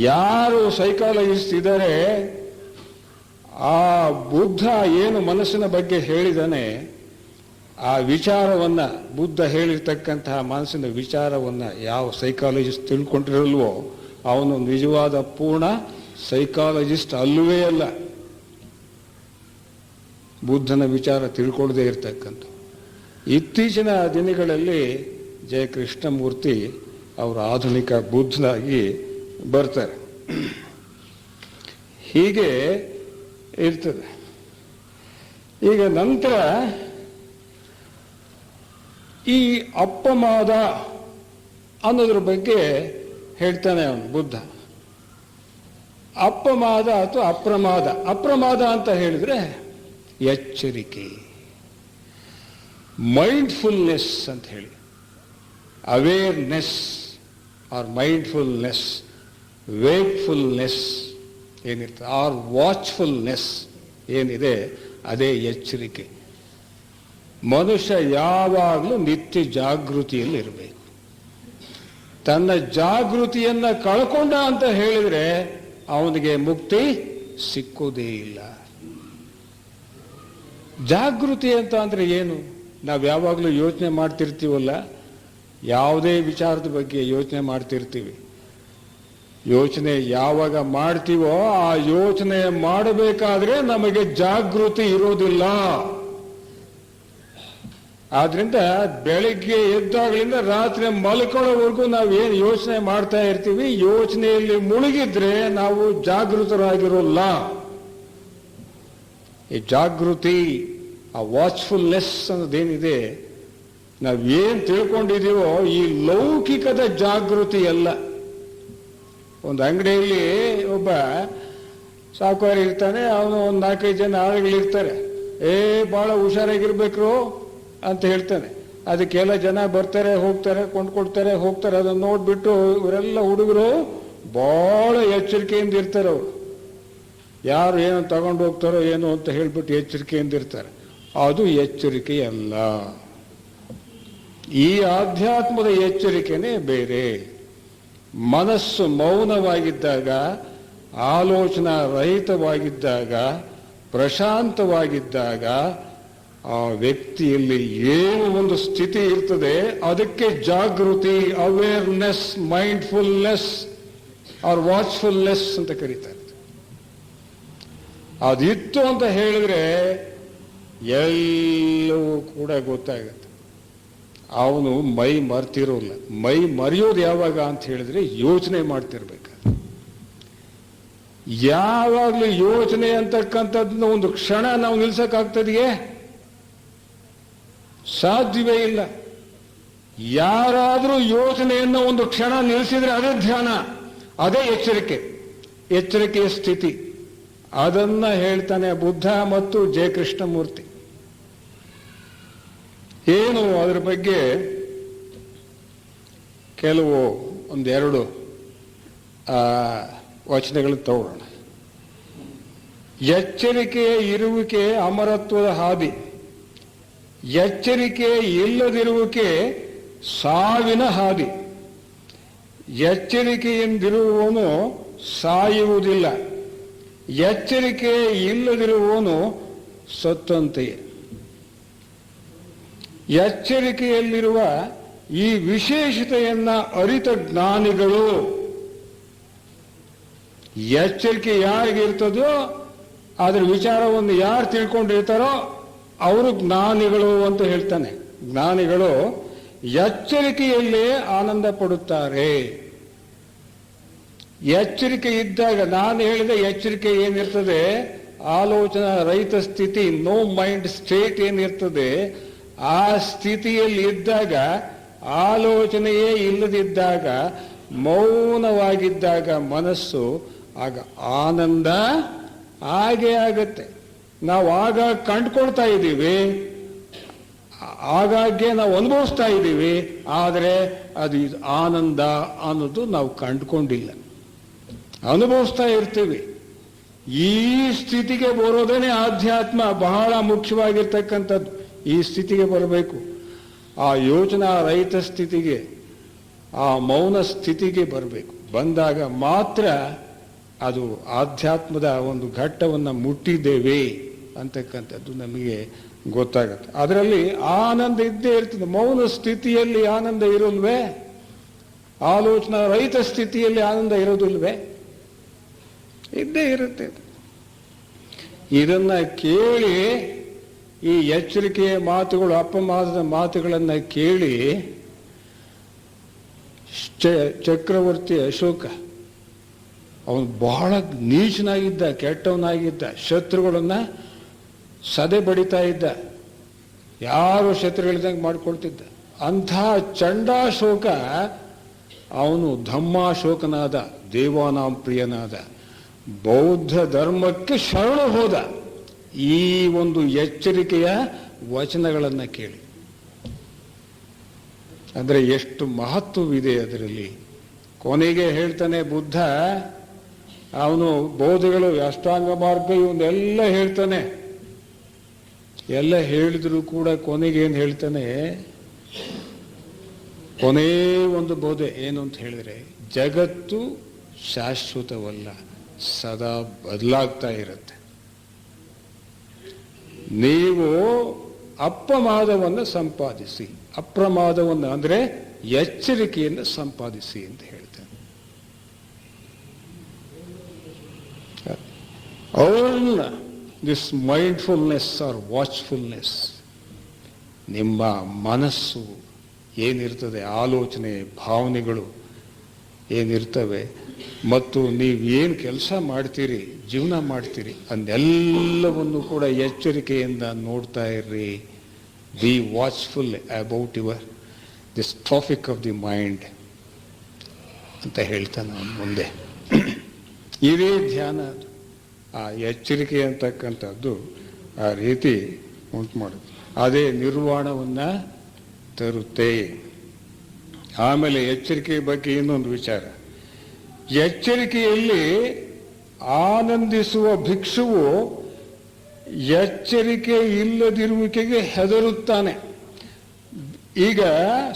ಯಾರು ಸೈಕಾಲಜಿಸ್ಟ್ ಇದ್ದಾರೆ, ಆ ಬುದ್ಧ ಏನು ಮನಸ್ಸಿನ ಬಗ್ಗೆ ಹೇಳಿದಾನೆ, ಆ ವಿಚಾರವನ್ನ ಬುದ್ಧ ಹೇಳಿರ್ತಕ್ಕಂತಹ ಮನಸ್ಸಿನ ವಿಚಾರವನ್ನ ಯಾವ ಸೈಕಾಲಜಿಸ್ಟ್ ತಿಳ್ಕೊಂಡಿರಲ್ವೋ ಅವನು ನಿಜವಾದ ಪೂರ್ಣ ಸೈಕಾಲಜಿಸ್ಟ್ ಅಲ್ಲವೇ ಅಲ್ಲ. ಬುದ್ಧನ ವಿಚಾರ ತಿಳ್ಕೊಳ್ಳದೆ ಇರ್ತಕ್ಕಂಥ. ಇತ್ತೀಚಿನ ದಿನಗಳಲ್ಲಿ ಜಯ ಕೃಷ್ಣಮೂರ್ತಿ ಅವರು ಆಧುನಿಕ ಬುದ್ಧನಾಗಿ ಬರ್ತಾರೆ. ಹೀಗೆ ಇರ್ತದೆ. ಈಗ ನಂತರ ಈ ಅಪಮಾದ ಅನ್ನೋದ್ರ ಬಗ್ಗೆ ಹೇಳ್ತಾನೆ ಅವನು ಬುದ್ಧ. ಅಪಮಾದ ಅಥವಾ ಅಪ್ರಮಾದ. ಅಪ್ರಮಾದ ಅಂತ ಹೇಳಿದ್ರೆ ಎಚ್ಚರಿಕೆ, ಮೈಂಡ್ಫುಲ್ನೆಸ್ ಅಂತ ಹೇಳಿ. ಅವೇರ್ನೆಸ್ ಆರ್ ಮೈಂಡ್ಫುಲ್ನೆಸ್, ವೇಕ್ಫುಲ್ನೆಸ್ ಏನಿರ್ತದೆ, ಆರ್ ವಾಚ್ಫುಲ್ನೆಸ್ ಏನಿದೆ ಅದೇ ಎಚ್ಚರಿಕೆ. ಮನುಷ್ಯ ಯಾವಾಗಲೂ ನಿತ್ಯ ಜಾಗೃತಿಯಲ್ಲಿ ಇರಬೇಕು. ತನ್ನ ಜಾಗೃತಿಯನ್ನ ಕಳ್ಕೊಂಡ ಅಂತ ಹೇಳಿದ್ರೆ ಅವನಿಗೆ ಮುಕ್ತಿ ಸಿಕ್ಕೋದೇ ಇಲ್ಲ. ಜಾಗೃತಿ ಅಂತ ಅಂದ್ರೆ ಏನು? ನಾವು ಯಾವಾಗಲೂ ಯೋಚನೆ ಮಾಡ್ತಿರ್ತೀವಲ್ಲ, ಯಾವುದೇ ವಿಚಾರದ ಬಗ್ಗೆ ಯೋಚನೆ ಮಾಡ್ತಿರ್ತೀವಿ. ಯೋಚನೆ ಯಾವಾಗ ಮಾಡ್ತೀವೋ ಆ ಯೋಚನೆ ಮಾಡಬೇಕಾದ್ರೆ ನಮಗೆ ಜಾಗೃತಿ ಇರೋದಿಲ್ಲ. ಆದ್ರಿಂದ ಬೆಳಿಗ್ಗೆ ಎದ್ದಾಗಲಿಂದ ರಾತ್ರಿ ಮಲ್ಕೊಳ್ಳೋವರೆಗೂ ನಾವು ಏನು ಯೋಚನೆ ಮಾಡ್ತಾ ಇರ್ತೀವಿ, ಯೋಚನೆಯಲ್ಲಿ ಮುಳುಗಿದ್ರೆ ನಾವು ಜಾಗೃತರಾಗಿರೋಲ್ಲ. ಈ ಜಾಗೃತಿ, ಆ ವಾಚ್ಫುಲ್ನೆಸ್ ಅನ್ನೋದೇನಿದೆ, ನಾವೇನು ತಿಳ್ಕೊಂಡಿದ್ದೀವೋ ಈ ಲೌಕಿಕದ ಜಾಗೃತಿ ಅಲ್ಲ. ಒಂದು ಅಂಗಡಿಯಲ್ಲಿ ಒಬ್ಬ ಸಾಹುಕಾರ ಇರ್ತಾನೆ, ಅವನು ಒಂದು 4-5 ಜನ ಆಳುಗಳಿರ್ತಾರೆ. ಭಾಳ ಹುಷಾರಾಗಿರ್ಬೇಕು ಅಂತ ಹೇಳ್ತಾನೆ. ಅದಕ್ಕೆಲ್ಲ ಜನ ಬರ್ತಾರೆ, ಹೋಗ್ತಾರೆ, ಕೊಂಡ್ಕೊಡ್ತಾರೆ, ಹೋಗ್ತಾರೆ. ಅದನ್ನು ನೋಡ್ಬಿಟ್ಟು ಇವರೆಲ್ಲ ಹುಡುಗರು ಬಹಳ ಎಚ್ಚರಿಕೆಯಿಂದ ಇರ್ತಾರೆ. ಅವರು ಯಾರು ಏನು ತಗೊಂಡು ಹೋಗ್ತಾರೋ ಏನು ಅಂತ ಹೇಳ್ಬಿಟ್ಟು ಎಚ್ಚರಿಕೆಯಿಂದ ಇರ್ತಾರೆ. ಅದು ಎಚ್ಚರಿಕೆ ಅಲ್ಲ. ಈ ಆಧ್ಯಾತ್ಮದ ಎಚ್ಚರಿಕೆನೇ ಬೇರೆ. ಮನಸ್ಸು ಮೌನವಾಗಿದ್ದಾಗ, ಆಲೋಚನಾ ರಹಿತವಾಗಿದ್ದಾಗ, ಪ್ರಶಾಂತವಾಗಿದ್ದಾಗ ಆ ವ್ಯಕ್ತಿಯಲ್ಲಿ ಏನು ಒಂದು ಸ್ಥಿತಿ ಇರ್ತದೆ ಅದಕ್ಕೆ ಜಾಗೃತಿ, ಅವೇರ್ನೆಸ್, ಮೈಂಡ್ಫುಲ್ನೆಸ್ ಆರ್ ವಾಚ್ಫುಲ್ನೆಸ್ ಅಂತ ಕರೀತಾರೆ. ಅದಿತ್ತು ಅಂತ ಹೇಳಿದ್ರೆ ಎಲ್ಲವೂ ಕೂಡ ಗೊತ್ತಾಗುತ್ತೆ. ಅವನು ಮೈ ಮರ್ತಿರೋಲ್ಲ. ಮೈ ಮರೆಯೋದು ಯಾವಾಗ ಅಂತ ಹೇಳಿದ್ರೆ ಯೋಚನೆ ಮಾಡ್ತಿರ್ಬೇಕು. ಯಾವಾಗಲೂ ಯೋಚನೆ ಅಂತಕ್ಕಂಥದ್ದನ್ನ ಒಂದು ಕ್ಷಣ ನಾವು ನಿಲ್ಸಕ್ಕಾಗ್ತದೆಯೇ? ಸಾಧ್ಯವೇ ಇಲ್ಲ. ಯಾರಾದರೂ ಯೋಚನೆಯನ್ನು ಒಂದು ಕ್ಷಣ ನಿಲ್ಲಿಸಿದ್ರೆ ಅದೇ ಧ್ಯಾನ, ಅದೇ ಎಚ್ಚರಿಕೆ, ಎಚ್ಚರಿಕೆಯ ಸ್ಥಿತಿ. ಅದನ್ನ ಹೇಳ್ತಾನೆ ಬುದ್ಧ ಮತ್ತು ಜಯ ಕೃಷ್ಣಮೂರ್ತಿ. ಏನು ಅದರ ಬಗ್ಗೆ ಕೆಲವು 1-2 ವಚನಗಳನ್ನು ತಗೊಳ್ಳೋಣ. ಎಚ್ಚರಿಕೆಯ ಇರುವಿಕೆ ಅಮರತ್ವದ ಹಾದಿ, ಎಚ್ಚರಿಕೆ ಇಲ್ಲದಿರುವಿಕೆ ಸಾವಿನ ಹಾದಿ. ಎಚ್ಚರಿಕೆಯಿಂದಿರುವವನು ಸಾಯುವುದಿಲ್ಲ, ಎಚ್ಚರಿಕೆ ಇಲ್ಲದಿರುವವನು ಸತ್ತಂತೆಯೇ. ಎಚ್ಚರಿಕೆಯಲ್ಲಿರುವ ಈ ವಿಶೇಷತೆಯನ್ನ ಅರಿತ ಜ್ಞಾನಿಗಳು, ಎಚ್ಚರಿಕೆ ಯಾರಿಗಿರ್ತದೋ ಅದರ ವಿಚಾರವನ್ನು ಯಾರು ತಿಳ್ಕೊಂಡಿರ್ತಾರೋ ಅವರು ಜ್ಞಾನಿಗಳು ಅಂತ ಹೇಳ್ತಾನೆ. ಜ್ಞಾನಿಗಳು ಎಚ್ಚರಿಕೆಯಲ್ಲೇ ಆನಂದ ಪಡುತ್ತಾರೆ. ಎಚ್ಚರಿಕೆ ಇದ್ದಾಗ, ನಾನು ಹೇಳಿದ ಎಚ್ಚರಿಕೆ ಏನಿರ್ತದೆ, ಆಲೋಚನಾ ರಹಿತ ಸ್ಥಿತಿ, ನೋ ಮೈಂಡ್ ಸ್ಟೇಟ್ ಏನಿರ್ತದೆ, ಆ ಸ್ಥಿತಿಯಲ್ಲಿ ಇದ್ದಾಗ, ಆಲೋಚನೆಯೇ ಇಲ್ಲದಿದ್ದಾಗ, ಮೌನವಾಗಿದ್ದಾಗ ಮನಸ್ಸು, ಆಗ ಆನಂದ ಹಾಗೆ ಆಗತ್ತೆ. ನಾವು ಆಗ ಕಂಡುಕೊಳ್ತಾ ಇದ್ದೀವಿ, ಆಗಾಗ್ಗೆ ನಾವು ಅನುಭವಿಸ್ತಾ ಇದ್ದೀವಿ, ಆದರೆ ಅದು ಆನಂದ ಅನ್ನೋದು ನಾವು ಕಂಡುಕೊಂಡಿಲ್ಲ, ಅನುಭವಿಸ್ತಾ ಇರ್ತೀವಿ. ಈ ಸ್ಥಿತಿಗೆ ಬರೋದೇನೆ ಆಧ್ಯಾತ್ಮ, ಬಹಳ ಮುಖ್ಯವಾಗಿರ್ತಕ್ಕಂಥದ್ದು. ಈ ಸ್ಥಿತಿಗೆ ಬರಬೇಕು, ಆ ಯೋಚನಾ ರಹಿತ ಸ್ಥಿತಿಗೆ, ಆ ಮೌನ ಸ್ಥಿತಿಗೆ ಬರಬೇಕು. ಬಂದಾಗ ಮಾತ್ರ ಅದು ಆಧ್ಯಾತ್ಮದ ಒಂದು ಘಟ್ಟವನ್ನು ಮುಟ್ಟಿದ್ದೇವೆ ಅಂತಕ್ಕಂಥದ್ದು ನಮಗೆ ಗೊತ್ತಾಗುತ್ತೆ. ಅದರಲ್ಲಿ ಆನಂದ ಇದ್ದೇ ಇರ್ತದೆ. ಮೌನ ಸ್ಥಿತಿಯಲ್ಲಿ ಆನಂದ ಇರೋಲ್ವೇ? ಆಲೋಚನಾ ರಹಿತ ಸ್ಥಿತಿಯಲ್ಲಿ ಆನಂದ ಇರೋದಿಲ್ವೇ? ಇದ್ದೇ ಇರುತ್ತೆ. ಇದನ್ನ ಕೇಳಿ, ಈ ಎಚ್ಚರಿಕೆಯ ಮಾತುಗಳು, ಅಪಮಾನದ ಮಾತುಗಳನ್ನು ಕೇಳಿ ಚಕ್ರವರ್ತಿ ಅಶೋಕ, ಅವನು ಬಹಳ ನೀಚನಾಗಿದ್ದ, ಕೆಟ್ಟವನಾಗಿದ್ದ, ಶತ್ರುಗಳನ್ನ ಸದೆ ಬಡಿತಾ ಇದ್ದ, ಯಾರು ಶತ್ರುಗಳಿದ್ದಂಗೆ ಮಾಡಿಕೊಳ್ತಿದ್ದ. ಅಂಥ ಚಂಡಾಶೋಕ ಅವನು ಧಮ್ಮಾಶೋಕನಾದ, ದೇವಾನಾಂ ಪ್ರಿಯನಾದ, ಬೌದ್ಧ ಧರ್ಮಕ್ಕೆ ಶರಣು ಹೋದ. ಈ ಒಂದು ಎಚ್ಚರಿಕೆಯ ವಚನಗಳನ್ನು ಕೇಳಿ, ಅಂದರೆ ಎಷ್ಟು ಮಹತ್ವವಿದೆ ಅದರಲ್ಲಿ. ಕೊನೆಗೆ ಹೇಳ್ತಾನೆ ಬುದ್ಧ, ಅವನು ಬೋಧೆಗಳು, ಅಷ್ಟಾಂಗ ಮಾರ್ಗ, ಇವನ್ನೆಲ್ಲ ಹೇಳ್ತಾನೆ. ಎಲ್ಲ ಹೇಳಿದ್ರು ಕೂಡ ಕೊನೆಗೆ ಏನು ಹೇಳ್ತಾನೆ? ಕೊನೇ ಒಂದು ಬೋಧೆ ಏನು ಅಂತ ಹೇಳಿದ್ರೆ, ಜಗತ್ತು ಶಾಶ್ವತವಲ್ಲ, ಸದಾ ಬದಲಾಗ್ತಾ ಇರುತ್ತೆ. ನೀವು ಅಪ್ರಮಾದವನ್ನು ಸಂಪಾದಿಸಿ, ಅಪ್ರಮಾದವನ್ನು ಅಂದರೆ ಎಚ್ಚರಿಕೆಯನ್ನು ಸಂಪಾದಿಸಿ ಅಂತ ಹೇಳ್ತಾನೆ. Earn this mindfulness or watchfulness. ನಿಮ್ಮ ಮನಸ್ಸು ಏನಿರ್ತದೆ, ಆಲೋಚನೆ, ಭಾವನೆಗಳು ಏನಿರ್ತವೆ, ಮತ್ತು ನೀವು ಏನು ಕೆಲಸ ಮಾಡ್ತೀರಿ, ಜೀವನ ಮಾಡ್ತೀರಿ, ಅದೆಲ್ಲವನ್ನು ಕೂಡ ಎಚ್ಚರಿಕೆಯಿಂದ ನೋಡ್ತಾ ಇರ್ರಿ. B watchful about your this traffic of the mind ಅಂತ ಹೇಳ್ತಾನೆ ಅವನು ಮುಂದೆ. ಇದೇ ಧ್ಯಾನ, ಅದು ಆ ಎಚ್ಚರಿಕೆ ಅಂತಕ್ಕಂಥದ್ದು ಆ ರೀತಿ ಉಂಟು ಮಾಡುತ್ತೆ. ಅದೇ ನಿರ್ವಾಣವನ್ನು ತರುತ್ತೆ. ಆಮೇಲೆ ಎಚ್ಚರಿಕೆ ಬಗ್ಗೆ ಇನ್ನೊಂದು ವಿಚಾರ. ಎಚ್ಚರಿಕೆಯಲ್ಲಿ ಆನಂದಿಸುವ ಭಿಕ್ಷುವು ಎಚ್ಚರಿಕೆ ಇಲ್ಲದಿರುವಿಕೆಗೆ ಹೆದರುತ್ತಾನೆ. ಈಗ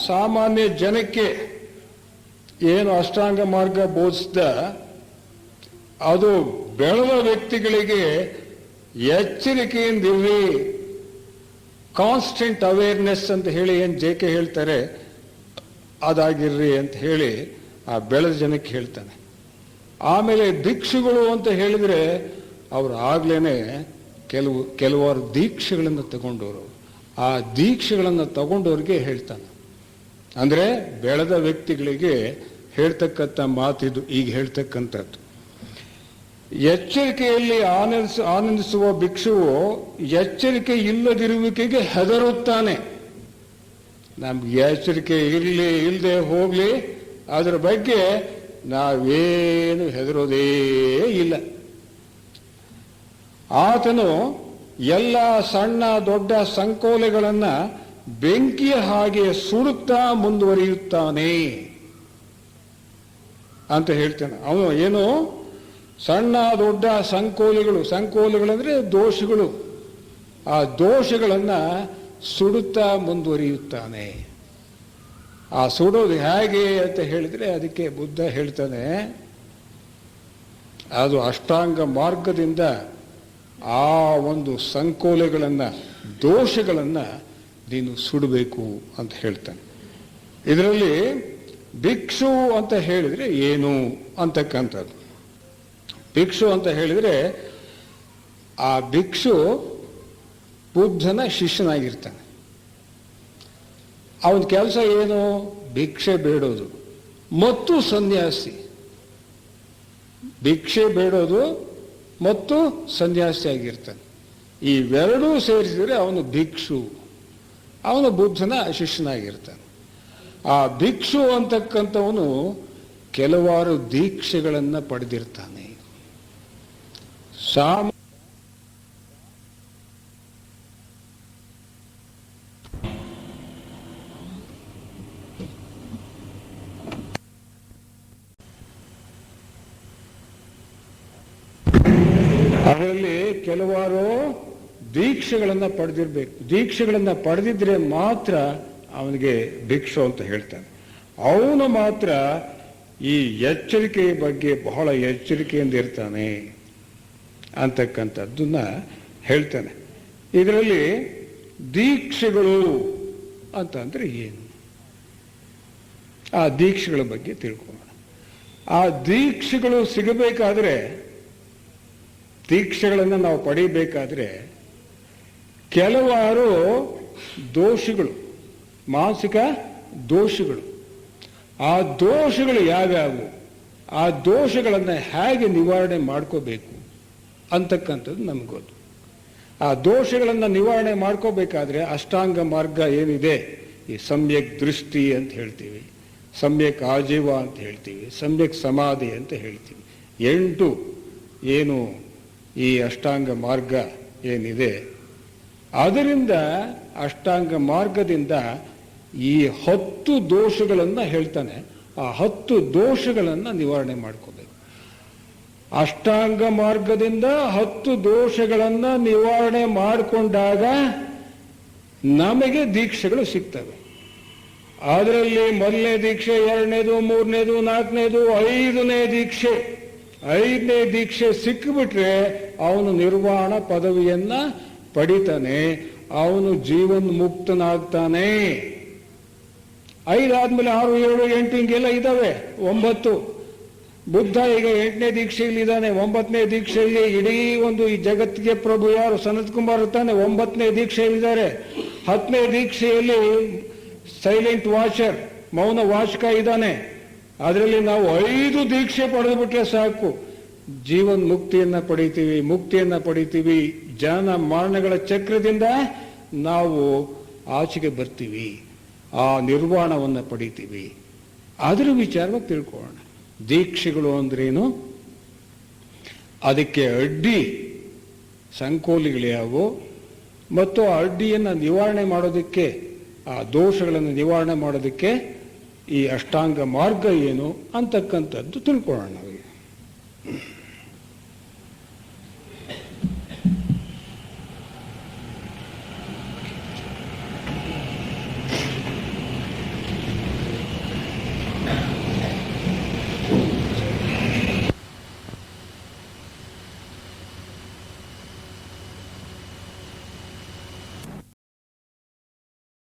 ಸಾಮಾನ್ಯ ಜನಕ್ಕೆ ಏನು ಅಷ್ಟಾಂಗ ಮಾರ್ಗ ಬೋಧಿಸಿದ, ಅದು ಬೆಳೆದ ವ್ಯಕ್ತಿಗಳಿಗೆ ಎಚ್ಚರಿಕೆಯಿಂದಿರ್ರಿ, ಕಾನ್ಸ್ಟೆಂಟ್ ಅವೇರ್ನೆಸ್ ಅಂತ ಹೇಳಿ ಏನು JK ಹೇಳ್ತಾರೆ, ಅದಾಗಿರ್ರಿ ಅಂತ ಹೇಳಿ ಆ ಬೆಳೆದ ಜನಕ್ಕೆ ಹೇಳ್ತಾನೆ. ಆಮೇಲೆ ಭಿಕ್ಷುಗಳು ಅಂತ ಹೇಳಿದರೆ ಅವರು ಆಗ್ಲೇ ಕೆಲವಾರು ದೀಕ್ಷೆಗಳನ್ನು ತಗೊಂಡವರು, ಆ ದೀಕ್ಷೆಗಳನ್ನು ತಗೊಂಡವ್ರಿಗೆ ಹೇಳ್ತಾನೆ. ಅಂದರೆ ಬೆಳೆದ ವ್ಯಕ್ತಿಗಳಿಗೆ ಹೇಳ್ತಕ್ಕಂಥ ಮಾತಿದು ಈಗ ಹೇಳ್ತಕ್ಕಂಥದ್ದು. ಎಚ್ಚರಿಕೆಯಲ್ಲಿ ಆನಂದಿಸುವ ಭಿಕ್ಷುವು ಎಚ್ಚರಿಕೆ ಇಲ್ಲದಿರುವಿಕೆಗೆ ಹೆದರುತ್ತಾನೆ. ನಮ್ಗೆ ಎಚ್ಚರಿಕೆ ಇರಲಿ ಇಲ್ಲದೆ ಹೋಗಲಿ, ಅದರ ಬಗ್ಗೆ ನಾವೇನು ಹೆದರೋದೇ ಇಲ್ಲ. ಆತನು ಎಲ್ಲ ಸಣ್ಣ ದೊಡ್ಡ ಸಂಕೋಲೆಗಳನ್ನು ಬೆಂಕಿಯ ಹಾಗೆ ಸುಡುತ್ತಾ ಮುಂದುವರಿಯುತ್ತಾನೆ ಅಂತ ಹೇಳ್ತಾನೆ. ಅವನು ಏನು ಸಣ್ಣ ದೊಡ್ಡ ಸಂಕೋಲೆಗಳಂದ್ರೆ ದೋಷಗಳು, ಆ ದೋಷಗಳನ್ನು ಸುಡುತ್ತಾ ಮುಂದುವರಿಯುತ್ತಾನೆ. ಆ ಸುಡೋದು ಹೇಗೆ ಅಂತ ಹೇಳಿದ್ರೆ ಅದಕ್ಕೆ ಬುದ್ಧ ಹೇಳ್ತಾನೆ, ಅದು ಅಷ್ಟಾಂಗ ಮಾರ್ಗದಿಂದ ಆ ಒಂದು ಸಂಕೋಲೆಗಳನ್ನು, ದೋಷಗಳನ್ನು ನೀನು ಸುಡಬೇಕು ಅಂತ ಹೇಳ್ತಾನೆ. ಇದರಲ್ಲಿ ಭಿಕ್ಷು ಅಂತ ಹೇಳಿದರೆ ಏನು ಅಂತಕ್ಕಂಥದ್ದು. ಭಿಕ್ಷು ಅಂತ ಹೇಳಿದರೆ ಆ ಭಿಕ್ಷು ಬುದ್ಧನ ಶಿಷ್ಯನಾಗಿರ್ತಾನೆ. ಅವನ ಕೆಲಸ ಏನು? ಭಿಕ್ಷೆ ಬೇಡೋದು ಮತ್ತು ಸನ್ಯಾಸಿ. ಭಿಕ್ಷೆ ಬೇಡೋದು ಮತ್ತು ಸನ್ಯಾಸಿಯಾಗಿರ್ತಾನೆ. ಇವೆರಡೂ ಸೇರಿಸಿದರೆ ಅವನು ಭಿಕ್ಷು, ಅವನು ಬುದ್ಧನ ಶಿಷ್ಯನಾಗಿರ್ತಾನೆ. ಆ ಭಿಕ್ಷು ಅಂತಕ್ಕಂಥವನು ಕೆಲವಾರು ದೀಕ್ಷೆಗಳನ್ನು ಪಡೆದಿರ್ತಾನೆ. ಅದರಲ್ಲಿ ಕೆಲವಾರು ದೀಕ್ಷೆಗಳನ್ನು ಪಡೆದಿರಬೇಕು. ದೀಕ್ಷೆಗಳನ್ನು ಪಡೆದಿದ್ರೆ ಮಾತ್ರ ಅವನಿಗೆ ಭಿಕ್ಷು ಅಂತ ಹೇಳ್ತಾನೆ. ಅವನು ಮಾತ್ರ ಈ ಎಚ್ಚರಿಕೆಯ ಬಗ್ಗೆ ಬಹಳ ಎಚ್ಚರಿಕೆಯಿಂದ ಇರ್ತಾನೆ ಅಂತಕ್ಕಂಥದ್ದನ್ನ ಹೇಳ್ತಾನೆ. ಇದರಲ್ಲಿ ದೀಕ್ಷೆಗಳು ಅಂತಂದ್ರೆ ಏನು, ಆ ದೀಕ್ಷೆಗಳ ಬಗ್ಗೆ ತಿಳ್ಕೊಳ್ಳೋಣ. ಆ ದೀಕ್ಷೆಗಳು ಸಿಗಬೇಕಾದ್ರೆ, ದೀಕ್ಷೆಗಳನ್ನು ನಾವು ಪಡಿಬೇಕಾದ್ರೆ ಕೆಲವಾರು ದೋಷಗಳು, ಮಾನಸಿಕ ದೋಷಗಳು, ಆ ದೋಷಗಳು ಯಾವ್ಯಾವು, ಆ ದೋಷಗಳನ್ನು ಹೇಗೆ ನಿವಾರಣೆ ಮಾಡ್ಕೋಬೇಕು ಅಂತಕ್ಕಂಥದ್ದು ನಮ್ಗೆ ಗೊತ್ತು. ಆ ದೋಷಗಳನ್ನು ನಿವಾರಣೆ ಮಾಡ್ಕೋಬೇಕಾದ್ರೆ ಅಷ್ಟಾಂಗ ಮಾರ್ಗ ಏನಿದೆ, ಈ ಸಮ್ಯಕ್ ದೃಷ್ಟಿ ಅಂತ ಹೇಳ್ತೀವಿ, ಸಮ್ಯಕ್ ಆಜೀವ ಅಂತ ಹೇಳ್ತೀವಿ, ಸಮ್ಯಕ್ ಸಮಾಧಿ ಅಂತ ಹೇಳ್ತೀವಿ. 8 ಏನು ಈ ಅಷ್ಟಾಂಗ ಮಾರ್ಗ ಏನಿದೆ, ಅದರಿಂದ ಅಷ್ಟಾಂಗ ಮಾರ್ಗದಿಂದ ಈ 10 ದೋಷಗಳನ್ನು ಹೇಳ್ತಾನೆ. ಆ 10 ದೋಷಗಳನ್ನು ನಿವಾರಣೆ ಮಾಡ್ಕೋಬೇಕು. ಅಷ್ಟಾಂಗ ಮಾರ್ಗದಿಂದ 10 ದೋಷಗಳನ್ನು ನಿವಾರಣೆ ಮಾಡಿಕೊಂಡಾಗ ನಮಗೆ ದೀಕ್ಷೆಗಳು ಸಿಗ್ತವೆ. ಅದರಲ್ಲಿ ಮೊದಲನೇ ದೀಕ್ಷೆ, 2ನೇದು, 3ನೇದು, 4ನೇದು, 5ನೇ ದೀಕ್ಷೆ. 5ನೇ ದೀಕ್ಷೆ ಸಿಕ್ಕಿಬಿಟ್ರೆ ಅವನು ನಿರ್ವಾಣ ಪದವಿಯನ್ನ ಪಡಿತಾನೆ, ಅವನು ಜೀವನ್ ಮುಕ್ತನಾಗ್ತಾನೆ. 5 ಆದ್ಮೇಲೆ 6, 7, 8 ಹಿಂಗೆಲ್ಲ ಇದ್ದಾವೆ, 9. ಬುದ್ಧ ಈಗ 8ನೇ ದೀಕ್ಷೆಯಲ್ಲಿ ಇದ್ದಾನೆ. 9ನೇ ದೀಕ್ಷೆಯಲ್ಲಿ ಇಡೀ ಒಂದು ಈ ಜಗತ್ತಿಗೆ ಪ್ರಭು ಯಾರು, ಸನತ್ ಕುಮಾರ್ ಇರ್ತಾನೆ, 9ನೇ ದೀಕ್ಷೆಯಲ್ಲಿದ್ದಾರೆ. 10ನೇ ದೀಕ್ಷೆಯಲ್ಲಿ ಸೈಲೆಂಟ್ ವಾಚರ್, ಮೌನ ವಾಚಕ ಇದ್ದಾನೆ. ಅದರಲ್ಲಿ ನಾವು 5 ದೀಕ್ಷೆ ಪಡೆದುಬಿಟ್ರೆ ಸಾಕು, ಜೀವನ್ ಮುಕ್ತಿಯನ್ನ ಪಡಿತೀವಿ, ಮುಕ್ತಿಯನ್ನ ಪಡಿತೀವಿ. ಜನ ಮರಣಗಳ ಚಕ್ರದಿಂದ ನಾವು ಆಚೆಗೆ ಬರ್ತೀವಿ, ಆ ನಿರ್ವಾಣವನ್ನು ಪಡಿತೀವಿ. ಅದರ ವಿಚಾರವಾಗಿ ತಿಳ್ಕೊಳ್ಳೋಣ. ದೀಕ್ಷೆಗಳು ಅಂದ್ರೇನು, ಅದಕ್ಕೆ ಅಡ್ಡಿ ಸಂಕೋಲಿಗಳು ಯಾವುವು, ಮತ್ತು ಆ ಅಡ್ಡಿಯನ್ನು ನಿವಾರಣೆ ಮಾಡೋದಕ್ಕೆ, ಆ ದೋಷಗಳನ್ನು ನಿವಾರಣೆ ಮಾಡೋದಕ್ಕೆ ಈ ಅಷ್ಟಾಂಗ ಮಾರ್ಗ ಏನು ಅಂತಕ್ಕಂಥದ್ದು ತಿಳ್ಕೊಳ್ಳೋಣ ನಾವೀಗ.